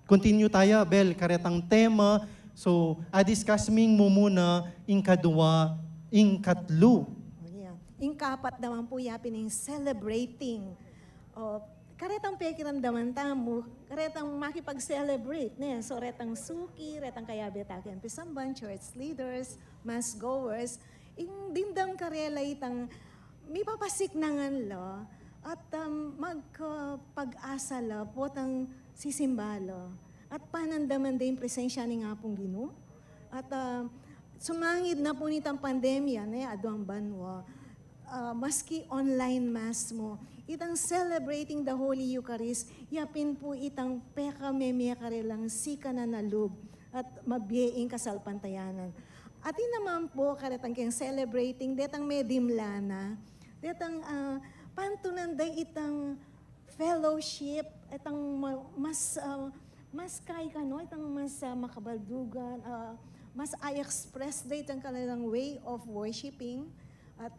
Continue tayo, Bel, karetang tema, So, discuss ming mo muna ing kadua, ing katlo. Oh, yeah. Ing kapat naman po yapin yung celebrating. Karetang pekiramdaman tamo, karetang makipag-celebrate. Ne? So, retang suki, retang kayabetake ang pisamban, church leaders, mass goers. Ing dindam karela itang may papasik nangan lo at magpag-asa lo potang sisimbalo. At panandaman din presensya ni nga pong Ginoo. At sumangid na po nitang pandemya, aduang banwa, maski online mass mo, itang celebrating the Holy Eucharist, yapin po itang peka memya karelang sika na nalub at mabyeing kasalpantayanan. At naman po, karetang kayang celebrating, detang medimlana, detang pantunanday itang fellowship, itang mas kay ka, no? Itang mas makabaldugan, mas I-express date ang kanilang way of worshiping. At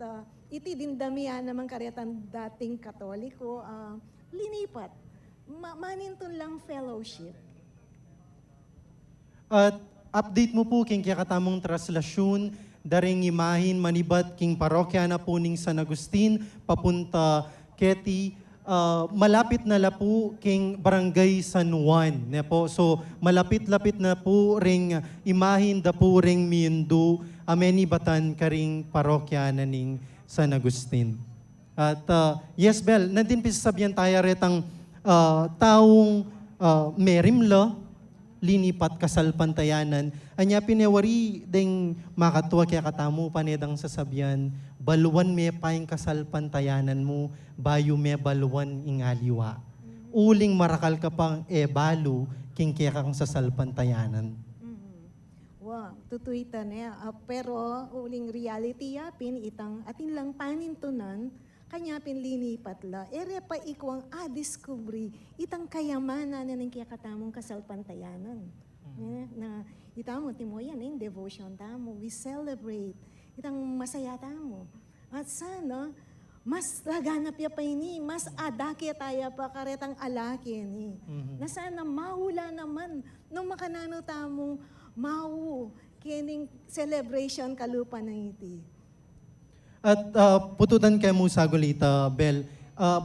iti din damihan naman karetan dating Katoliko, linipat. Manintun lang fellowship. At update mo po king kakatamong traslasyon, daring imahin manibat king parokya na po ning San Agustin, papunta Keti, malapit na la po king Barangay San Juan. Ne po. So malapit-lapit na po ring imahin da po ring miendo ameni batan karing parokya na ning San Agustin. At yes, Bel, nandin pisasabihan tayo retang taong merimla, linipat kasalpantayanan. Anya pinewari ding makatuwa kaya katamu panedang sasabihan, baluan me paing kasalpantayanan mo, bayo me baluan ingaliwa. Uling marakal ka pang balu, king kaya kang sasalpantayanan. Wow, tutuitan pero uling reality yapin itang atin lang panintunan, kanya pinlinipat la. Ere pa ikwang discovery itang kayamanan na ng kiyakatamong kasalpantayanan. Na itamo, timoyan, devotion tamo, we celebrate. Itang masaya tamo. At sana, mas laganap ya pa ini, mas adake tayo pa karetang alaki ni. Na sana mahula naman nung makanano tamong mau kining celebration kalupa na iti. At pututan kayo mo sagulita, Bel,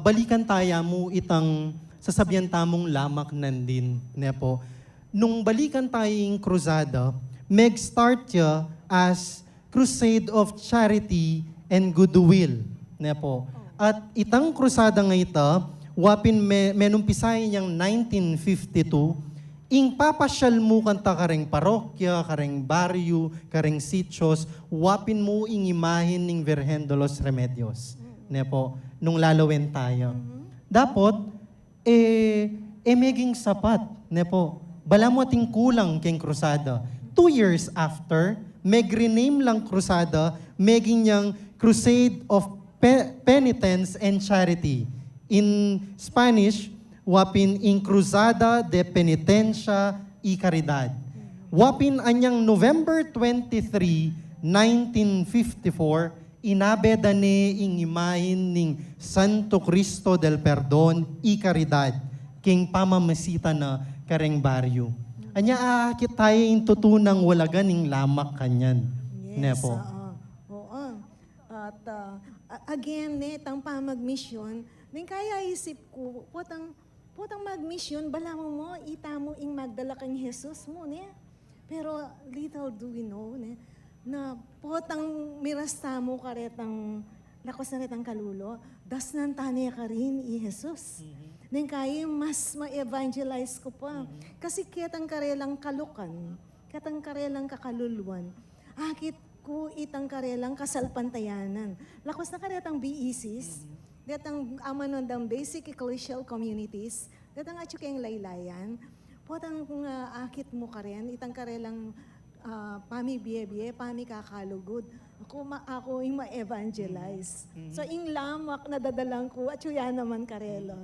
balikan tayo mo itang sasabihan tamong lamak nandin. Ne po. Nung balikan tayong krusada, mag-start ya as crusade of charity and goodwill. Ne po. At itang krusada nga ita, wapin menumpisay niyang 1952, ing papasyal mo kanta kareng parokya, kareng baryo, kareng sitios, wapin mo ing imahin ning Virgen de los Remedios. Ne po, nung lalawin tayo. Dapat, meging sapat. Ne po, bala mo ating kulang keng krusada. 2 years after, rename lang krusada, meging niyang Crusade of Penitence and Charity. In Spanish, wapin in Cruzada de Penitencia y Caridad. Wapin anyang November 23, 1954, inabedane ing imahin ning Santo Cristo del Perdón y Caridad, king pamamasita na kareng baryo. Anya aakit tayo in tutunang walagan ning lamak kanyan. Ne po. Oo. At again, tang pamagmisyon, din kaya isip ko, potang magmisyon, bala mo itamo ing magdala kang Jesus mo, ne? Pero little do we know, ne? Na potang mirasta mo karetang lakos na retang kalulo, das nan tane ka rin i Jesus. Then kaya mas ma-evangelize ko pa. Kasi kitang karelang kalukan, kitang karelang kakaluluan, akit ko itang karelang kasalpantayanan. Lakos na karetang BECs, datang amanondang basic ecclesial communities, datang atsukeng laylayan, potang kung akit mo ka rin, itang karelang pami biye-biye, pami kakalugod. Ako yung ma-evangelize. So, ing lamak na dadalang ko, at yan naman karela.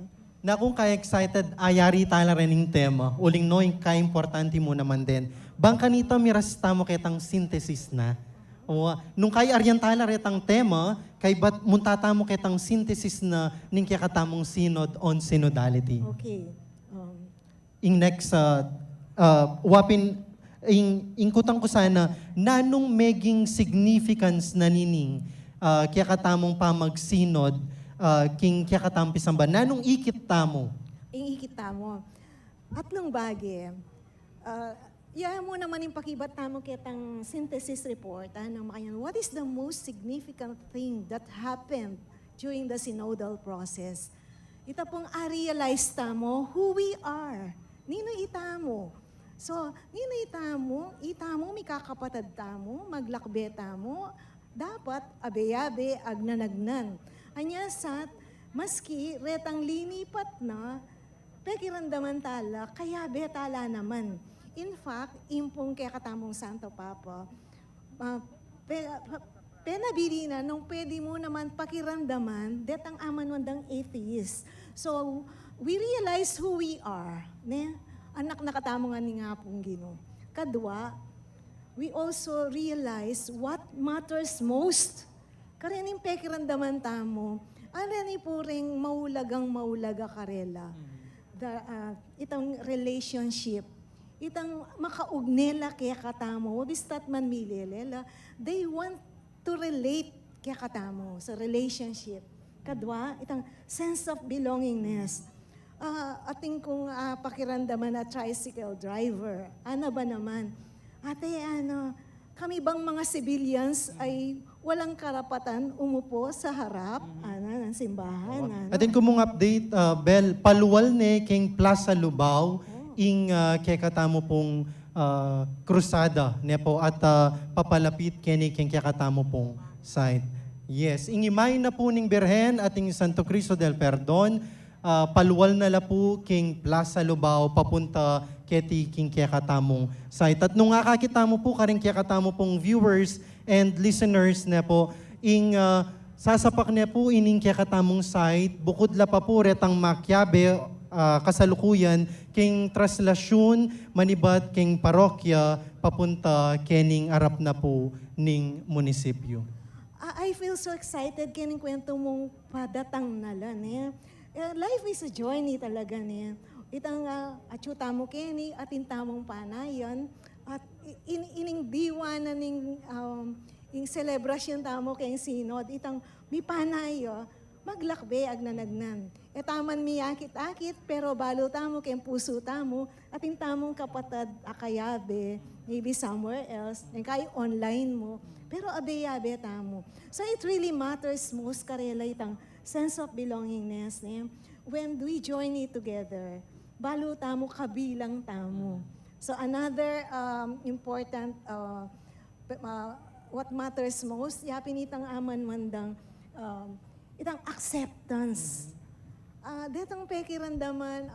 Na kung kaya excited, ayari tala rin yung tema. Uling no, yung ka-importante mo naman din. Bang kanito mirasta mo kitang synthesis na. O, nung kaya aryan tala retang tema, kay ba't muntata mo kitang synthesis na ning kakatamong synod on synodality. Okay. In next, wapin, ingkutan ko sana, nanong meging significance na nining kaya katamong pamagsinod, king kaya katamong pisamba, nanong ikit tamo? Iikita mo. At nung bagay, mo naman yung pakibat tamo kitang synthesis report, what is the most significant thing that happened during the synodal process? Ita pong realize tamo who we are. Nino itamo. So, nino itamo, may kakapatad tamo, maglakbe tamo, dapat abe-abe agnanagnan. Anya sat, maski retang linipat na, pekirandaman tala, kaya betala naman. In fact, impong kaya katamong Santo Papa, penabili na nung pwede mo naman pakiramdaman, detang aman wandang atheist. So, we realize who we are. Ne? Anak nakatamong nga ni nga pong Gino. Kadwa, we also realize what matters most. Karening pekiramdaman tamo, ni po ring maulaga karela. Itang relationship, itang makaugnela kaya katamo, wabistat man milelela, they want to relate kaya katamo sa relationship. Kadwa, itang sense of belongingness. Ating kung pakiramdaman na tricycle driver, ano ba naman? Ate, kami bang mga civilians ay walang karapatan umupo sa harap ng simbahan? Atin ko mong update, Bel, paluwal ne king Plaza Lubao, ing kaya katamo pong krusada ne po at papalapit kini king kaya katamo pong site. Yes, ingimay na po ning Birhen ating Santo Cristo del Perdon, paluwal na la po king Plaza Lubao papunta keti king kaya katamong site. At nung nakakita mo po karing kaya katamo pong viewers and listeners na po, sasapak na po ining kaya katamong site, bukod la pa po retang makyabe, kasalukuyan, king traslasyon, manibat king parokya, papunta kening arap na po ning munisipyo. I feel so excited kining kwento mong padatang nalan. Life is a journey talaga niya. Itang achuta mo kini atin tamong panayon at ining diwa na ning yung celebration tamo kay sinod itang mi panayo maglakbe agnanagnan. Taman mi akit-akit pero balo tamo kay puso tamo atin tamong kapatad akayabe maybe somewhere else kay online mo pero abe-abe tamo. So it really matters most karela itang sense of belongingness when we join it together. Balo tamo kabilang tamo. So another important what matters most, yapin itang aman mandang itang acceptance. Detang pekirandaman,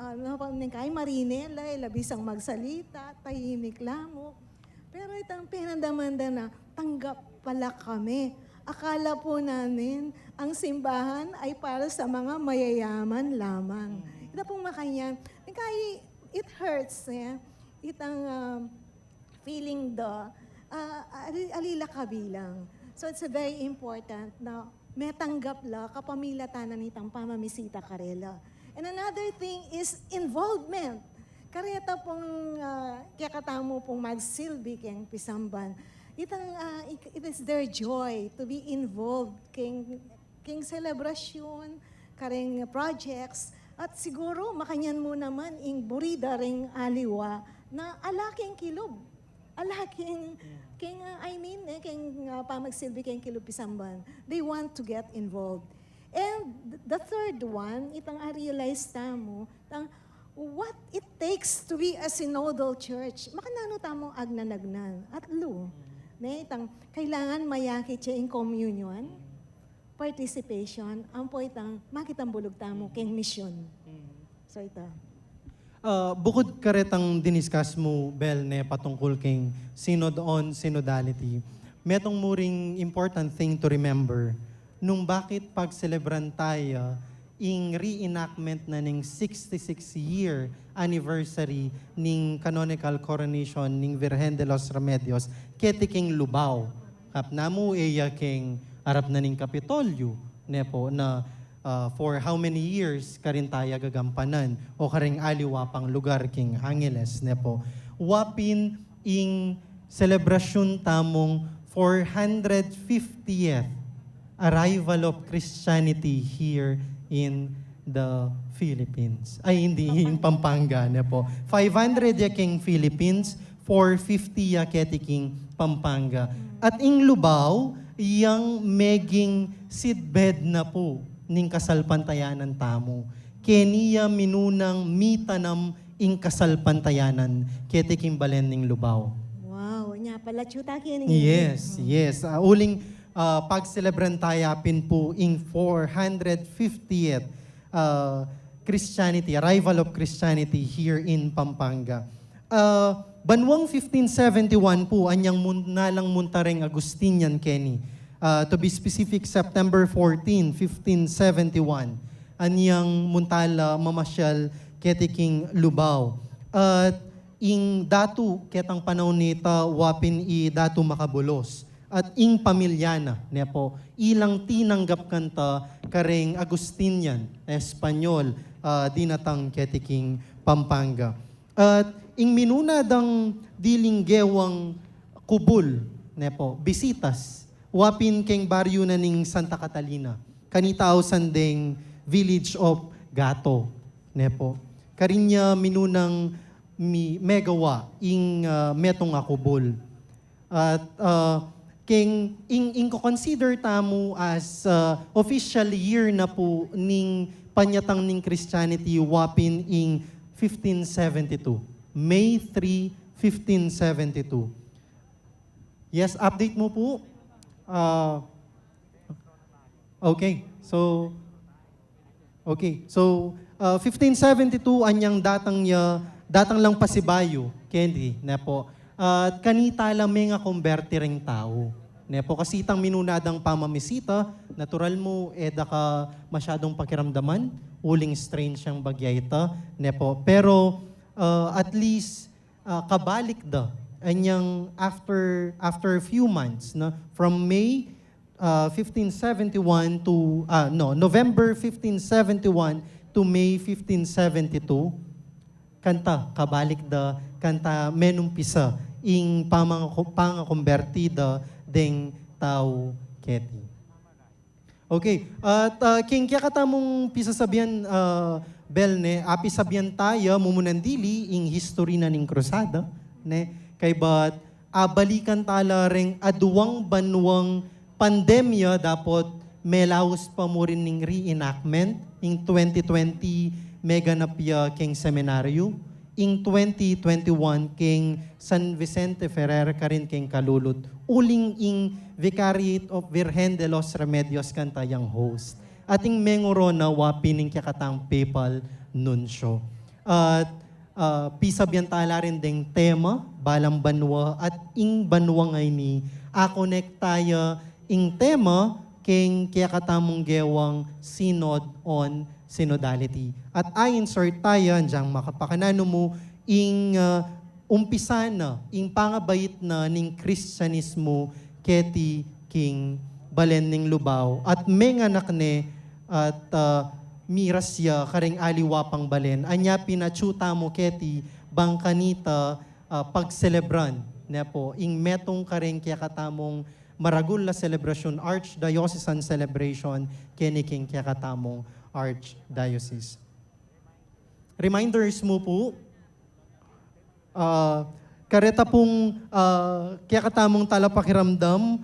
kay Marinela, labisang magsalita, tahimik lamo. Pero itang pinandaman na tanggap pala kami. Akala po namin ang simbahan ay para sa mga mayayaman lamang. Ito pong makanyan. Kaya it hurts, itang feeling alila kabilang. So it's very important na may tanggap la kapamilatanan itang pamamisita karela. And another thing is involvement. Kareta pong kaya katamo pong magsilbi kayang pisamban. It is their joy to be involved kayang celebration, kareng projects, at siguro makanyan mo naman ing burida ring aliwa na alaking kilob. Alaking, pamagsilbi kayang kilob pisamban. They want to get involved. And the third one, itang realize tamo, what it takes to be a synodal church. Makanano tamo agnanagnan. At itang kailangan mayakit siya in communion, participation, ampo itang makitang bulog tamo keng mission. So ito. Bukod karetang diniscuss mo, Bel, patungkol king synod on synodality, metong muring important thing to remember, nung bakit pag-celebran tayo, ing reenactment na ning 66-year anniversary ning canonical coronation ning Virgen de los Remedios, keti king Lubao. Kap namu king arap na ning Kapitolyo, na for how many years karin tayo gagampanan o karing aliwa pang lugar king Angeles, Wapin ing selebrasyon tamong 450th arrival of Christianity here in the Philippines. Ay, hindi, in Pampanga na po. 500 yaking Philippines, 450 yaketiking Pampanga. At ing Lubao, yang meging seedbed na po ning kasalpantayanan tamo. Keniya minunang mitanam ing kasalpantayanan ketiking balen ning Lubao. Wow, nya pala chutakin. Yes, yes. Uling pag-celebran tayapin po ing 450th Christianity, arrival of Christianity here in Pampanga. Banwang 1571 po, anyang nalang muntareng Agustinian Kenny. To be specific, September 14, 1571. Anyang muntala mamasyal ketiking Lubao. At ing datu ketang panahon nita wapin i datu makabulos. At ing pamilyana, nepo, ilang tinanggap kanta kareng Agustinian, Espanyol, dinatang ketiking Pampanga. At ing minunadang dilinggewang kubul, nepo, bisitas, wapin keng baryo na ning Santa Catalina, kanitao sandeng village of Gato, nepo. Karinya minunang megawa ing metong akubol. At king ing consider tamo as official year na po ning panyatang ning Christianity wapin ing 1572. May 3, 1572. Yes, update mo po. Okay. So 1572 anyang datang lang pasibayo, Candy, na po. At kanita lang may nga konvertiring tao. Nepo, kasi itang minunadang pamamisita, natural mo, eda ka masyadong pakiramdaman, uling strange siyang bagyayta. Nepo, pero at least kabalik da. Anyang after a few months, na, from May 1571 to, November 1571 to May 1572, kanta, kabalik da, kanta menumpisa, ing pangakonvertida deng tao keti. Okay, at king kaya katamong pisasabihan, Belne, api sabihan tayo, mumunandili, ing history na ning krusada, ne, kay bat, balikan tala ring aduwang banwang pandemya, dapat melaos pa mo rin ning reenactment, ing 2020, mega napya king seminaryo, ing 2021 king San Vicente Ferrer karin king Kalulud. Uling ing Vicariate of Virgen de los Remedios kantayang host. Ating mengoro na wapining kakatang PayPal nunsyo. At pisabyan tala rin ding tema, balang banwa at ing banwa ngay ni connect tayo ing tema king kakatamong gewang synod on synodality. At i-insert tayo, diyang makapakanano mo, ing umpisa na, ing pangabayit na ning Kristyanismo keti king balen ning Lubao. At may anak ne, at mirasya kareng aliwapang balen. Anya pinachuta mo keti bang kanita pagselebran. Nepo, ing metong kareng kaya katamong maragul na celebration, Archdiocesan celebration, keniking kaya katamong Archdiocese. Reminders mo po, kareta pong kaya katamong talapakiramdam,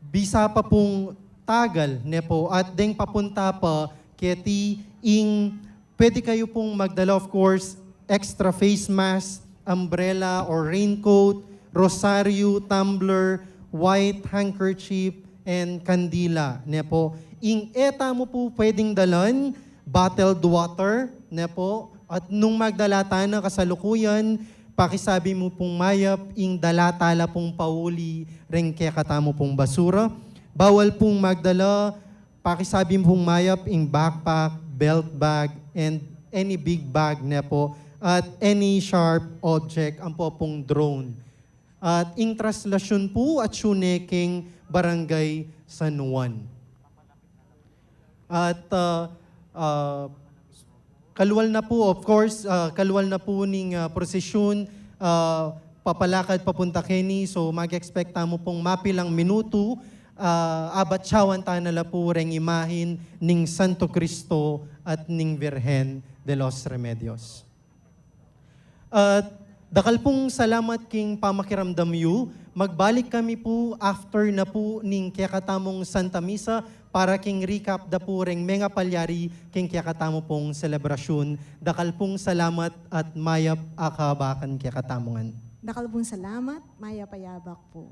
bisa pa pong tagal, nepo, at deng papunta pa, keti ing pwede kayo pong magdala, of course, extra face mask, umbrella or raincoat, rosaryo, tumbler, white handkerchief, and kandila, nepo. Ing eta mo po pwedeng dalan, bottled water, nepo, at nung magdala tayo na kasalukuyan, pakisabi mo pong mayap, ing dalatala pong pauli, ring kaya katamo pong basura. Bawal pong magdala, pakisabi mo pong mayap, ing backpack, belt bag, and any big bag, nepo, at any sharp object, ang po pong drone. At ing traslasyon po at syuneking barangay San Juan. At kaluwal na po, of course, kaluwal na po ning prosesyon, papalakad papunta Kenny, so mag-expect mo pong mapilang minuto, abat siyawan tanala po reng imahin ning Santo Cristo at ning Virgen de los Remedios. At dakal pong salamat king pamakiramdam yu, magbalik kami po after na po ning kiyakatamong Santa Misa para king recap da po reng mga palyari king kiyakatamo pong selebrasyon. Dakal pong salamat at mayap akabakan kiyakatamongan. Dakal pong salamat, maya payabak po.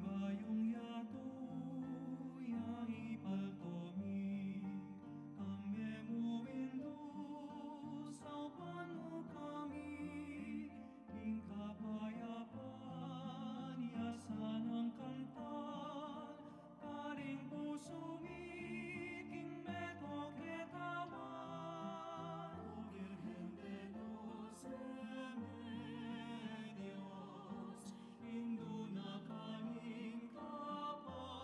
kayong yato ya ipaltomi kami mo indo saupan mo kami ing kapayapan yasan ang kantan karing puso mi king meto ketawan o Virgen de los Remedios Induna kaming kapal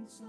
sa